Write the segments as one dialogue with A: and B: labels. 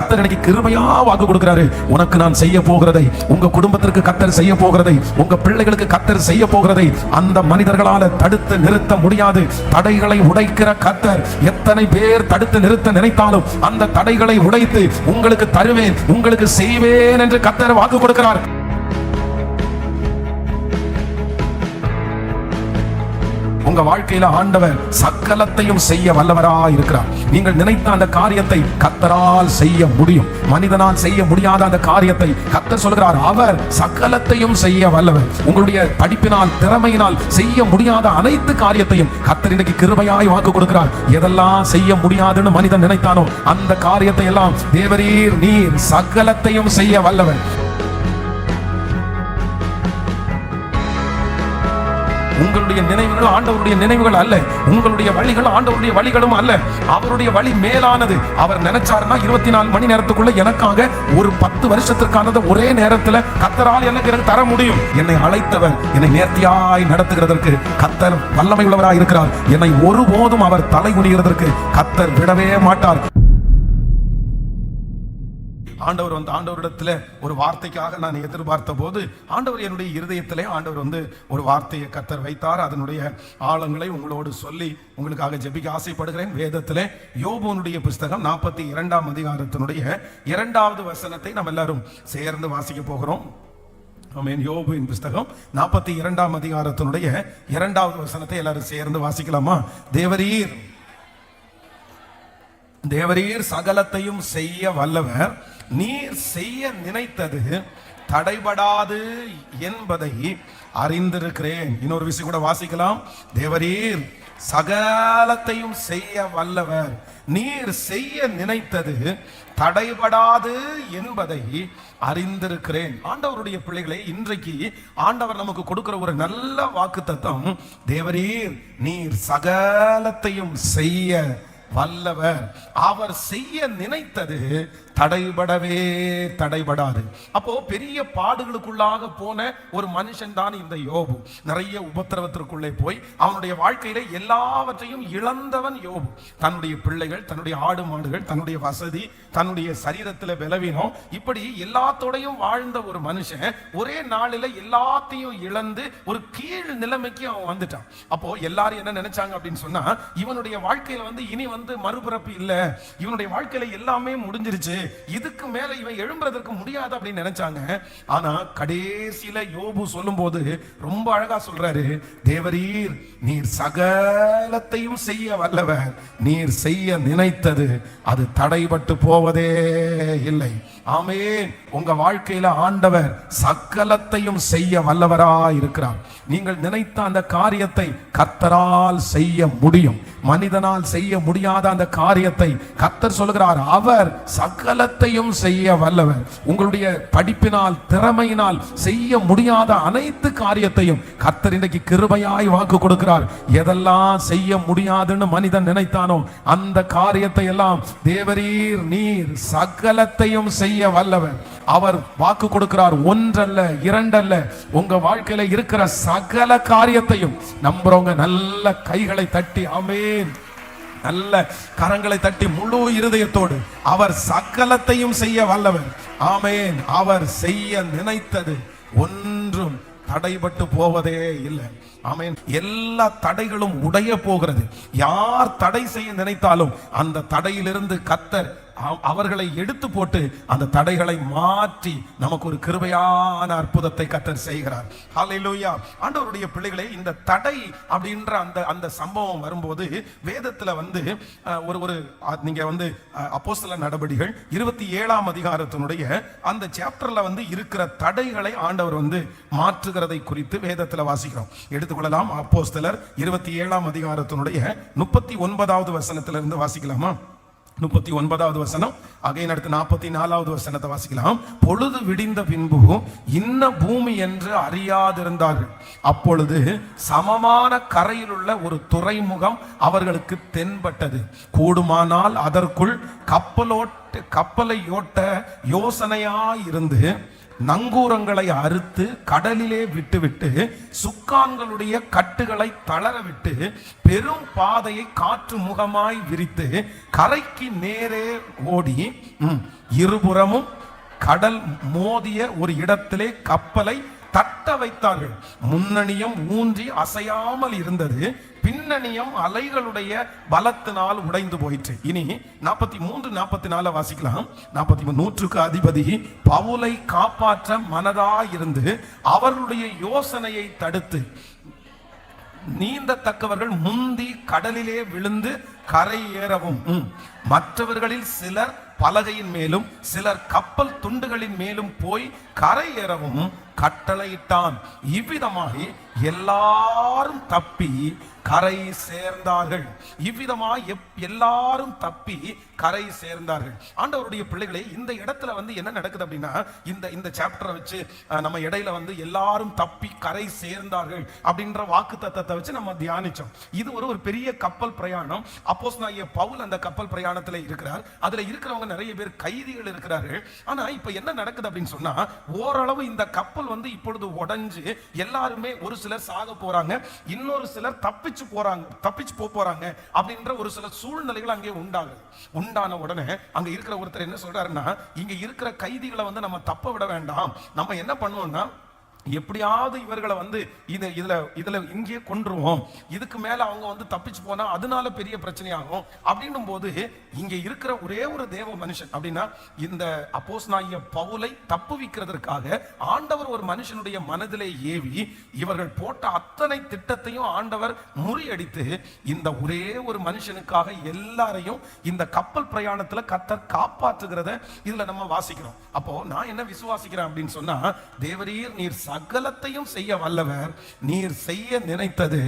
A: கர்த்தர் எனக்கு கிருபையா வாக்கு கொடுக்கிறாரு. உனக்கு நான் செய்ய போகிறதை, உங்க குடும்பத்திற்கு கர்த்தர் செய்ய போகிறதை, உங்க பிள்ளைகளுக்கு கர்த்தர் செய்ய போகிறதை அந்த மனிதர்களால தடுத்து நிறுத்த முடியாது. தடைகளை உடைக்கிற கர்த்தர். எத்தனை பேர் தடுத்து நிறுத்த நினைத்தாலும் அந்த தடைகளை உடைத்து உங்களுக்கு தருவேன், உங்களுக்கு செய்வேன் என்று கர்த்தர் வாக்கு கொடுக்கிறார். உங்க வாழ்க்கையில ஆண்டவர் சகலத்தையும் செய்ய வல்லவராய் இருக்கிறார். நீங்கள் நினைத்த அந்த காரியத்தை கர்த்தரால் செய்ய முடியும். மனிதனால் செய்ய முடியாத அந்த காரியத்தை கர்த்தர் சொல்கிறார், அவர் சகலத்தையும் செய்ய வல்லவர். உங்களுடைய படிப்பினால், திறமையினால் செய்ய முடியாத அனைத்து காரியத்தையும் கர்த்தர் இன்னைக்கு கிருபையாய் வாக்கு கொடுக்கிறார். எதெல்லாம் செய்ய முடியாதுன்னு மனிதன் நினைத்தானோ அந்த காரியத்தை எல்லாம் தேவரீர் நீர் சகலத்தையும் செய்ய வல்லவர். உங்களுடைய நினைவுகள் ஆண்டவருடைய நினைவுகள் அல்ல, உங்களுடைய வழிகள் ஆண்டவருடைய வழிகளும் அல்ல. அவருடைய வழி மேலானது. அவர் நினைச்சாருன்னா 24 மணி நேரத்துக்குள்ள எனக்காக ஒரு 10 வருஷத்திற்கானது ஒரே நேரத்தில் கர்த்தரால் எனக்கு தர முடியும். என்னை அழைத்தவர் என்னை நேர்த்தியாய் நடத்துகிறதற்கு கர்த்தர் வல்லமை உள்ளவராய் இருக்கிறார். என்னை ஒருபோதும் அவர் தலை குனிகிறதற்கு கர்த்தர் விடவே மாட்டார். ஆண்டவரிடத்துல ஒரு வார்த்தைக்காக நான் எதிர்பார்த்த போது ஆண்டவர் என்னுடைய இருதயத்திலே ஆண்டவர் ஒரு வார்த்தையை கர்த்தர் வைத்தார். அதனுடைய ஆழங்களை உங்களோடு சொல்லி உங்களுக்காக ஜெபிக்க ஆசைப்படுகிறேன். வேதத்திலே யோபுனுடைய புஸ்தகம் 42ஆம் அதிகாரத்தினுடைய 2வது வசனத்தை நாம் எல்லாரும் சேர்ந்து வாசிக்க போகிறோம். ஆமென். யோபுவின் புஸ்தகம் 42ஆம் அதிகாரத்தினுடைய 2வது வசனத்தை எல்லாரும் சேர்ந்து வாசிக்கலாமா? தேவரீர் சகலத்தையும் செய்ய வல்லவர். நீர் செய்ய நினைத்தது தடைபடாது என்பதை அறிந்திருக்கிறேன். இன்னொரு விஷயம் கூட வாசிக்கலாம். தேவரீர் சகலத்தையும் செய்ய வல்லவர். நீர் செய்ய நினைத்தது தடைபடாது என்பதை அறிந்திருக்கிறேன். ஆண்டவருடைய பிள்ளைகளை, இன்றைக்கு ஆண்டவர் நமக்கு கொடுக்கிற ஒரு நல்ல வாக்குத்தத்தம், தேவரீர் நீர் சகலத்தையும் செய்ய வல்லவர். அவர் செய்ய நினைத்தது தடைபடாது. அப்போ பெரிய பாடுகளுக்குள்ளாக போன ஒரு மனுஷன் தான் இந்த யோபு. நிறைய உபத்திரவத்திற்குள்ளே போய் அவனுடைய வாழ்க்கையில எல்லாவற்றையும் இழந்தவன் யோபு. தன்னுடைய பிள்ளைகள், தன்னுடைய ஆடு மாடுகள், தன்னுடைய வசதி, தன்னுடைய சரீரத்துல பலவீனம், இப்படி எல்லாத்தோடையும் வாழ்ந்த ஒரு மனுஷன் ஒரே நாளில எல்லாத்தையும் இழந்து ஒரு கீழ் நிலைமைக்கு அவன் வந்துட்டான். அப்போ எல்லாரும் என்ன நினைச்சாங்க அப்படின்னு சொன்னா, இவனுடைய வாழ்க்கையில இனி மறுபிறப்பு இல்ல, இவனுடைய வாழ்க்கையில எல்லாமே முடிஞ்சிருச்சு, இதுக்கு மேல இவன் எழும்புறதற்கு முடியாது அப்படின்னு நினைச்சாங்க. ஆனா கடைசியில யோபு சொல்லும் போது ரொம்ப அழகா சொல்றாரு, தேவரீர் நீர் சகலத்தையும் செய்ய வல்லவர். நீர் செய்ய நினைத்தது அது தடைபட்டு போவதே இல்லை. ஆமென். உங்க வாழ்க்கையில ஆண்டவர் சகலத்தையும் செய்ய வல்லவராய் இருக்கிறார். நீங்கள் நினைத்த அந்த காரியத்தை கர்த்தரால் செய்ய முடியும். மனிதனால் செய்ய முடியாத அந்த காரியத்தை கர்த்தர் சொல்கிறார், அவர் சகலத்தையும் செய்ய வல்லவர். உங்களுடைய படிப்பினால், திறமையினால் செய்ய முடியாத அனைத்து காரியத்தையும் கர்த்தர் இன்றைக்கு கிருபையாய் வாக்கு கொடுக்கிறார். எதெல்லாம் செய்ய முடியாதுன்னு மனிதன் நினைத்தானோ அந்த காரியத்தை எல்லாம் தேவரீர் நீர் சகலத்தையும் செய்ய வல்லவர். அவர் வாக்கு கொடுக்கிறார். ஒன்றல்ல, இரண்டல்ல, உங்க வாழ்க்கையில இருக்கிற சகல காரியத்தையும் நம்புறவங்க நல்ல கைகளை தட்டி ஆமென், நல்ல கரங்களை தட்டி முழு இருதயத்தோடு அவர் சகலத்தையும் செய்ய வல்லவர். ஆமென். அவர் செய்ய நினைத்தது ஒன்றும் தடைபட்டு போவதே இல்லை. ஆமென். எல்லா தடைகளும் உடைய போகிறது. யார் தடை செய்ய நினைத்தாலும் அந்த தடையிலிருந்து கர்த்தர் அவர்களை எடுத்து போட்டு அந்த தடைகளை மாற்றி நமக்கு ஒரு கிருபையான அற்புதத்தை கர்த்தர் செய்கிறார். ஹல்லேலூயா. ஆண்டவருடைய பிள்ளைகளே, இந்த தடை அப்படின்ற அந்த சம்பவம் வரும்போது வேதத்துல ஒரு நீங்க அப்போஸ்தலர் நடபடிகள் 27ஆம் அதிகாரத்தினுடைய அந்த சாப்டர்ல இருக்கிற தடைகளை ஆண்டவர் மாற்றுகிறதை குறித்து வேதத்துல வாசிக்கிறோம். எடுத்துக்கொள்ளலாம். அப்போஸ்தலர் 27ஆம் அதிகாரத்தினுடைய 39வது வசனத்திலிருந்து வாசிக்கலாமா? 39வது வசனம், அகைன் அடுத்து 44வது வசனத்தை வாசிக்கலாம். பொழுது விடிந்த பின்பு இன்ன பூமி என்று அறியாதிருந்தார்கள். அப்பொழுது சமமான கரையில் உள்ள ஒரு துறைமுகம் அவர்களுக்கு தென்பட்டது. கூடுமானால் அதற்குள் கப்பலை ஓட்ட யோசனையாயிருந்து நங்கூரங்களை அறுத்து கடலிலே விட்டுவிட்டு சுக்கான்களுடைய கட்டுகளை தளர விட்டு பெரும் பாதையை காற்று முகமாய் விரித்து கரைக்கு நேரே ஓடி இருபுறமும் கடல் மோதிய ஒரு இடத்திலே கப்பலை தட்ட வைத்தார்கள். முன்னணியம் ஊன்றி அசையாமல் இருந்தது, பின்னணியம் அலைகளுடைய பலத்தினால் உடைந்து போயிற்று. இனி 43, 44 வாசிக்கலாம். 43 நூற்றுக்கு அதிபதி பவுலை காப்பாற்ற மனதாயிருந்து அவர்களுடைய யோசனையை தடுத்து நீந்தத்தக்கவர்கள் முந்தி கடலிலே விழுந்து கரை ஏறவும் மற்றவர்களில் சிலர் பலகையின் மேலும் சிலர் கப்பல் துண்டுகளின் மேலும் போய் கரை ஏறவும் கட்டளையிட்டான். இவ்விதமாய் எல்லாரும் தப்பி கரை சேர்ந்தார்கள். இவ்விதமாய் எல்லாரும் தப்பி கரை சேர்ந்தார்கள். ஆண்டவருடைய பிள்ளைகளே, இந்த இடத்துல என்ன நடக்குது அப்படின்னா, இந்த சாப்டரை வச்சு நம்ம இடையில எல்லாரும் தப்பி கரை சேர்ந்தார்கள் அப்படின்ற வாக்கு தத்தத்தை வச்சு நம்ம தியானிச்சோம். இது ஒரு பெரிய கப்பல் பிரயாணம். அப்போஸ்தலனாகிய பவுல் அந்த கப்பல் பிரயாணத்துல இருக்கிறார். அதுல இருக்கிறவங்க நிறைய பேர் கைதிகள் இருக்கிறார்கள். ஆனா இப்ப என்ன நடக்குது அப்படின்னு சொன்னா, ஓரளவு இந்த கப்பல் இப்பொழுது உடைஞ்சு எல்லாருமே ஒரு சிலர் சாக போறாங்க, இன்னொரு சிலர் தப்பிச்சு போறாங்க அப்படின்ற ஒரு சில சூழ்நிலைகள் அங்கே உண்டான உடனே அங்க இருக்கிற ஒருத்தர் என்ன சொல்றாருன்னா, இங்க இருக்கிற கைதிகளை நம்ம தப்ப விட வேண்டாம், நம்ம என்ன பண்ணுவோம்னா எப்படியாவது இவர்களை இதுல இங்கே கொன்றுவோம், இதுக்கு மேல அவங்க தப்பிச்சு போனா அதனால பெரிய பிரச்சனையாகும் அப்படின்னும் போது இங்க இருக்கிற ஒரே ஒரு தேவ மனுஷன் அப்படின்னா இந்த அப்போஸ்தலனாகிய பவுலை தப்புவிக்கிறதற்காக ஆண்டவர் ஒரு மனுஷனுடைய மனதிலே ஏவி இவர்கள் போட்ட அத்தனை திட்டத்தையும் ஆண்டவர் முறியடித்து இந்த ஒரே ஒரு மனுஷனுக்காக எல்லாரையும் இந்த கப்பல் பிரயாணத்துல கர்த்தர் காப்பாற்றுகிறத இதுல நம்ம வாசிக்கிறோம். அப்போ நான் என்ன விசுவாசிக்கிறேன் அப்படின்னு சொன்னா, தேவரீர் நீர் சகலத்தையும் செய்ய வல்லவர், நீர் செய்ய நினைத்தது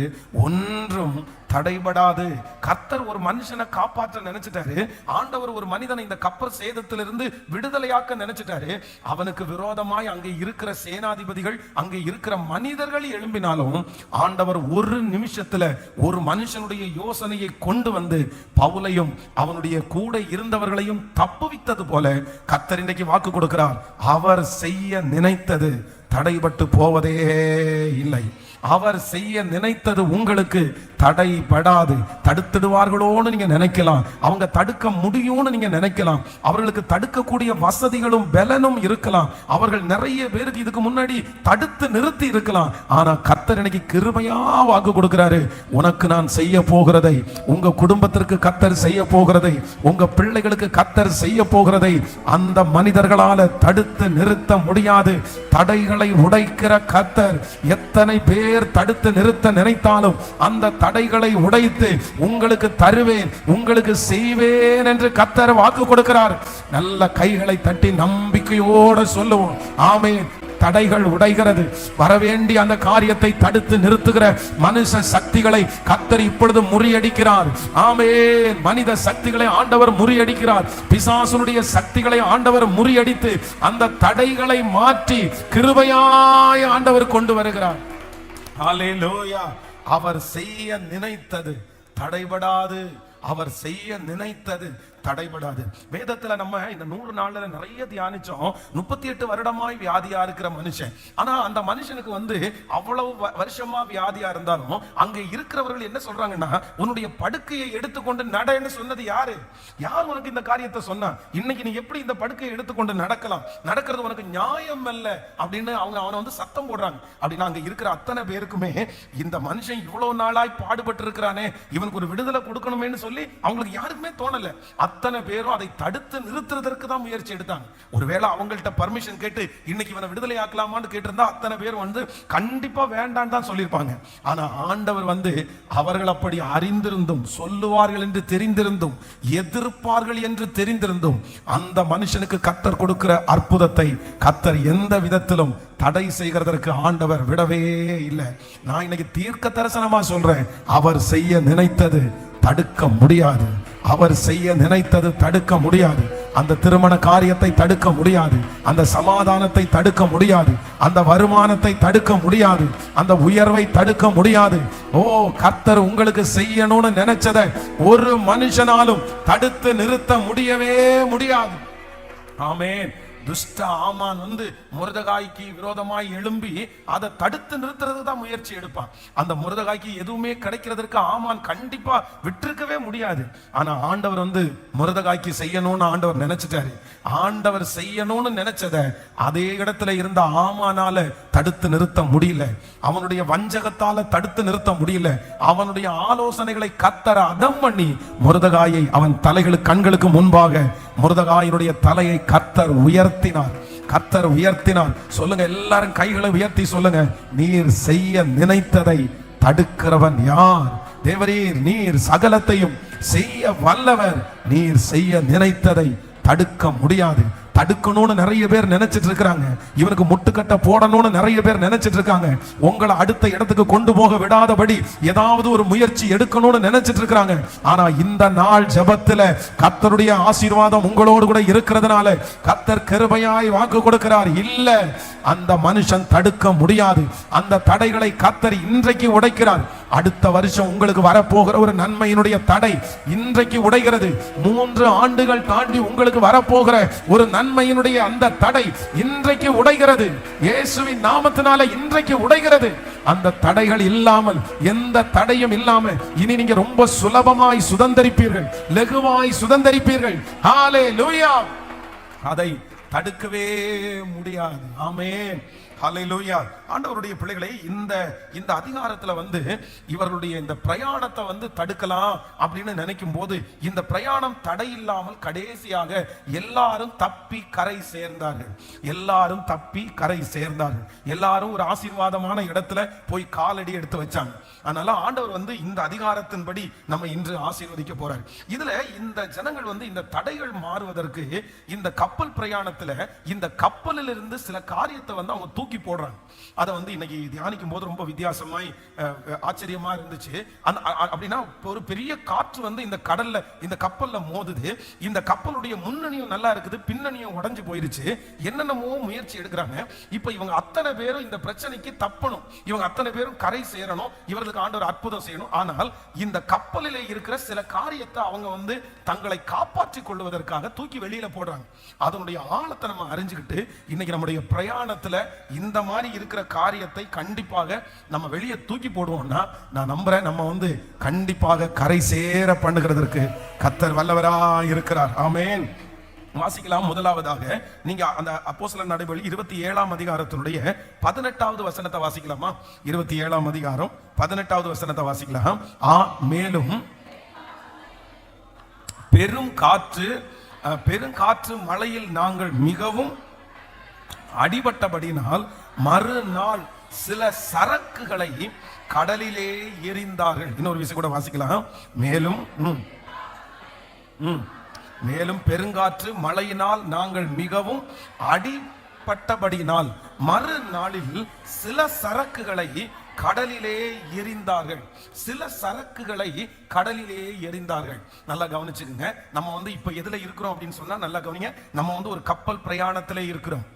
A: ஒன்றும் தடைபடாது. கர்த்தர் ஒரு மனுஷனை காப்பாற்ற நினைச்சிட்டாரு. ஆண்டவர் ஒரு மனிதனை இந்த கப்பல் சேதத்திலிருந்து விடுதலையாக்க நினைச்சிட்டாரு. அவனுக்கு விரோதமாய் அங்கே இருக்கிற சேனாதிபதிகள், அங்கே இருக்கிற மனிதர்கள் எழும்பினாலும் ஆண்டவர் ஒரு நிமிஷத்துல ஒரு மனுஷனுடைய யோசனையை கொண்டு பவுலையும் அவனுடைய கூட இருந்தவர்களையும் தப்புவித்தது போல கர்த்தர் இன்றைக்கு வாக்கு கொடுக்கிறார். அவர் செய்ய நினைத்தது தடைபட்டு போவதே இல்லை. அவர் செய்ய நினைத்தது உங்களுக்கு தடைபடாது. தடுத்துடுவார்களோன்னு நீங்க நினைக்கலாம், அவங்க தடுக்க முடியும்னு நீங்க நினைக்கலாம், அவர்களுக்கு தடுக்கக்கூடிய வசதிகளும் பலனும் இருக்கலாம், அவர்கள் நிறைய பேருக்கு இதுக்கு முன்னாடி தடுத்து நிறுத்தி இருக்கலாம். ஆனா கர்த்தர் இன்னைக்கு கிருபையா வாக்கு கொடுக்கிறாரு, உனக்கு நான் செய்ய போகிறதை, உங்க குடும்பத்திற்கு கர்த்தர் செய்ய போகிறதை, உங்க பிள்ளைகளுக்கு கர்த்தர் செய்ய போகிறதை அந்த மனிதர்களால தடுத்து நிறுத்த முடியாது. தடைகளை உடைக்கிற கர்த்தர் எத்தனை பேர் தடுத்து நிறுத்த நினைத்தாலும் அந்த தடைகளை உடைத்து உங்களுக்கு தருவேன், உங்களுக்கு செய்வேன் என்று கர்த்தர் வாக்கு கொடுக்கிறார். நல்ல கைகளை தட்டி நம்பிக்கையோடு சொல்லுவோம், ஆமென். தடைகள் உடைகிறது. வரவேண்டிய அந்த காரியத்தை தடுத்து நிறுத்துகிற மனுஷ சக்திகளை கர்த்தர் இப்பொழுது முறியடிக்கிறார். ஆமென். மனித சக்திகளை ஆண்டவர் முறியடிக்கிறார். பிசாசுடைய சக்திகளை ஆண்டவர் முறியடித்து அந்த தடைகளை மாற்றி கிருபையாய் ஆண்டவர் கொண்டு வருகிறார். ஹல்லேலூயா. அவர் செய்ய நினைத்தது தடைபடாது. அவர் செய்ய நினைத்தது தடைபடாது. வேதத்துல நம்ம இந்த 100 நாள்ல நிறைய தியானிச்சோம். 38 வருடமாய் வியாதியா இருக்கிற மனுஷன். ஆனா அந்த மனுஷனுக்கு அவ்வளவு வருஷமா வியாதியா இருந்தாலும் அங்க இருக்கிறவர்கள் என்ன சொல்றாங்கன்னா, உன்னுடைய படுக்கையை எடுத்துக்கொண்டு நடன்னு சொன்னது யாரு? யார் உனக்கு இந்த காரியத்தை சொன்னா? இன்னைக்கு நீ எப்படி இந்த படுக்கையை எடுத்துக்கொண்டு நடக்கலாம்? நடக்கிறது உனக்கு நியாயம் அல்ல அப்படின்னு அவனை சத்தம் போடுறாங்க. அப்படின்னா அங்க இருக்கிற அத்தனை பேருக்குமே இந்த மனுஷன் இவ்வளவு நாளாய் பாடுபட்டு இருக்கிறானே, இவனுக்கு ஒரு விடுதலை கொடுக்கணுமேன்னு சொல்லி அவங்களுக்கு யாருக்குமே தோணல. அத்தனை பேரும் அதை தடுத்து நிறுத்துறதற்கு தான் முயற்சி எடுத்தாங்க. ஒருவேளை அவங்கள்ட்ட பர்மிஷன் கேட்டு இன்னைக்கு இவனை விடுதலை ஆக்கலாமான்னு கேட்டிருந்தா அத்தனை பேர் கண்டிப்பா வேண்டான்னு தான் சொல்லியிருப்பாங்க. ஆனா ஆண்டவர் அவர்கள் அப்படி அறிந்திருந்தும், சொல்லுவார்கள் என்று தெரிந்திருந்தும், எதிர்ப்பார்கள் என்று தெரிந்திருந்தும் அந்த மனுஷனுக்கு கர்த்தர் கொடுக்கிற அற்புதத்தை கர்த்தர் எந்த விதத்திலும் தடை செய்கிறதற்கு ஆண்டவர் விடவே இல்லை. நான் இன்னைக்கு தீர்க்க தரிசனமா சொல்றேன், அவர் செய்ய நினைத்தது தடுக்க முடியாது. அவர் செய்ய நினைத்தது தடுக்க முடியாது. அந்த திருமண காரியத்தை தடுக்க முடியாது, அந்த சமாதானத்தை தடுக்க முடியாது, அந்த வருமானத்தை தடுக்க முடியாது, அந்த உயர்வை தடுக்க முடியாது. ஓ, கர்த்தர் உங்களுக்கு செய்யணும்னு நினைச்சதை ஒரு மனுஷனாலும் தடுத்து நிறுத்த முடியவே முடியாது. ஆமென். துஷ்ட ஆமான் முருதகாய்க்கு விரோதமாய் எழும்பி அதை தடுத்து நிறுத்துறது தான் முயற்சி எடுப்பான். அந்த முருதகாய்க்கு எதுவுமே கிடைக்கிறதுக்கு ஆமான் கண்டிப்பா விட்டுருக்கவே முடியாது. ஆனா ஆண்டவர் முருதகாய்க்கு செய்யணும்னு ஆண்டவர் நினைச்சிட்டாரு. ஆண்டவர் செய்யணும்னு நினைச்சத அதே இடத்துல இருந்த ஆமானால தடுத்து நிறுத்த முடியல. அவனுடைய வஞ்சகத்தால தடுத்து நிறுத்த முடியல. அவனுடைய ஆலோசனைகளை கர்த்தர் அதம் பண்ணி முருதகாயை அவன் கண்களுக்கு முன்பாக முருதகாயினுடைய தலையை கர்த்தர் உயர்த்தினார். சொல்லுங்க, எல்லாரும் கைகளை உயர்த்தி சொல்லுங்க, நீர் செய்ய நினைத்ததை தடுக்கிறவன் யார்? தேவரீர், நீர் சகலத்தையும் செய்ய வல்லவர். நீர் செய்ய நினைத்ததை தடுக்க முடியாது. தடுக்கணும்னு நிறைய பேர் நினைச்சிட்டு இருக்காங்க. இவனுக்கு முட்டுக்கட்டை போடணும்னு நிறைய பேர் நினைச்சிட்டு இருக்காங்க. உங்களை அடுத்த இடத்துக்கு கொண்டு போக விடாதபடி ஏதாவது ஒரு முயற்சி எடுக்கணும்னு நினைச்சிட்டு இருக்காங்க. ஆனா இந்த நாள் ஜெபத்துல கர்த்தருடைய ஆசீர்வாதம் உங்களோடு கூட இருக்கிறதுனால கர்த்தர் கிருபையாய் வாக்கு கொடுக்கிறார். இல்ல, அந்த மனுஷன் தடுக்க முடியாது. அந்த தடைகளை கர்த்தர் இன்றைக்கு உடைக்கிறார். அடுத்த வருஷம் உங்களுக்கு வரப்போகிற ஒரு நன்மையினுடைய தடை இன்றைக்கு உடைகிறது. 3 ஆண்டுகள் தாண்டி உங்களுக்கு வரப்போகிற ஒரு நன்மையினுடைய அந்த தடை இன்றைக்கு உடைகிறது. இயேசுவின் நாமத்தினால இன்றைக்கு உடைகிறது. அந்த தடைகள் இல்லாமல், எந்த தடையும் இல்லாம இனி நீங்க ரொம்ப சுலபமாய் சுதந்தரிப்பீர்கள், லகுவாய் சுதந்தரிப்பீர்கள். ஹல்லேலூயா. அதை தடுக்கவே முடியாது. ஆமென். ஹல்லேலூயா. ஆண்டவருடைய பிள்ளைகளை இந்த அதிகாரத்துல இவர்களுடைய இந்த பிரயாணத்தை தடுக்கலாம் அப்படின்னு நினைக்கும் போது இந்த பிரயாணம் தடை இல்லாமல் கடைசியாக எல்லாரும் தப்பி கரை சேர்ந்தார்கள். எல்லாரும் ஒரு ஆசீர்வாதமான இடத்துல போய் காலடி எடுத்து வச்சாங்க. அதனால ஆண்டவர் இந்த அதிகாரத்தின்படி நம்ம இன்று ஆசீர்வதிக்க போறார். இதுல இந்த ஜனங்கள் இந்த தடைகள் மாறுவதற்கு இந்த கப்பல் பிரயாணத்துல இந்த கப்பலில் இருந்து சில காரியத்தை அவங்க தூக்கி போடுறாங்க. அதை இன்னைக்கு தியானிக்கும் போது ரொம்ப வித்தியாசமாய் ஆச்சரியமா இருந்துச்சு. அப்படின்னா ஒரு பெரிய காற்று இந்த கடல்ல இந்த கப்பல்ல மோதுது. இந்த கப்பலுடைய முன்னணியும் நல்லா இருக்குது, பின்னணியும் உடைஞ்சு போயிருச்சு. என்னென்னமோ முயற்சி எடுக்கிறாங்க. இப்ப இவங்க அத்தனை பேரும் இந்த பிரச்சனைக்கு தப்பணும், இவங்க அத்தனை பேரும் கரை சேரணும், இவர்களுக்கு ஆண்டவர் அற்புதம் செய்யணும். ஆனால் இந்த கப்பலிலே இருக்கிற சில காரியத்தை அவங்க தங்களை காப்பாற்றிக் கொள்வதற்காக தூக்கி வெளியில போடுறாங்க. அதனுடைய ஆழத்தை நம்ம அறிஞ்சுக்கிட்டு இன்னைக்கு நம்முடைய பிரயாணத்துல இந்த மாதிரி இருக்கிற காரியத்தை கண்டிப்பாக நம்ம வெளியே தூக்கி போடுவோம்னா நான் நம்புறேன் நம்ம கண்டிப்பாக கரை சேர பண்ணுகிறதற்கு கர்த்தர் வல்லவரா இருக்கிறார். ஆமென். வாசிக்கலாம். முதலாவதாக நீங்க அந்த அப்போஸ்தலர் நடபடி 27ஆம் அதிகாரத்தினுடைய 18வது வசனத்தை வாசிக்கலாமா? 27ஆம் அதிகாரம் 18வது வசனத்தை வாசிக்கலாம். மேலும் பெருங்காற்று மழையில் நாங்கள் மிகவும் அடிபட்டபடினால் மறுநாள் சில சரக்குகளை கடலிலே எறிந்தார்கள். இன்னொரு விஷயம் கூட வாசிக்கலாம். மேலும் பெருங்காற்று மழையினால் நாங்கள் மிகவும் அடிபட்டபடினால் மறுநாளில் சில சரக்குகளை கடலிலே எறிந்தார்கள். நல்லா கவனிச்சுக்கங்க. நம்ம இப்ப எதுல இருக்கிறோம் அப்படின்னு சொன்னா நல்லா கவனிங்க. நம்ம ஒரு கப்பல் பிரயாணத்திலே இருக்கிறோம்.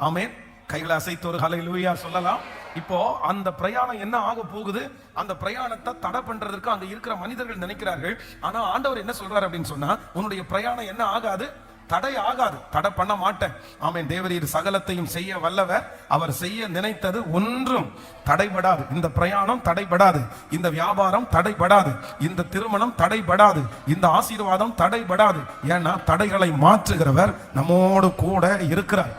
A: ஆமென். கைகளை அசைத்து ஒரு ஹல்லேலூயா சொல்லலாம். இப்போ அந்த பிரயாணம் என்ன ஆக போகுது? அந்த பிரயாணத்தை தடை பண்றதுக்கு அங்க இருக்கிற மனிதர்கள் நினைக்கிறார்கள். ஆனா ஆண்டவர் என்ன சொல்றாரு அப்படின்னு சொன்னா, உன்னுடைய பிரயாணம் என்ன ஆகாது? தடை ஆகாது, தடை பண்ண மாட்டேன். ஆமென். தேவரீர் சகலத்தையும் செய்ய வல்லவர். அவர் செய்ய நினைத்தது ஒன்றும் தடைபடாது. இந்த பிரயாணம் தடைபடாது, இந்த வியாபாரம் தடைபடாது, இந்த திருமணம் தடைபடாது, இந்த ஆசீர்வாதம் தடைபடாது. ஏன்னா தடைகளை மாற்றுகிறவர் நம்மோடு கூட இருக்கிறார்.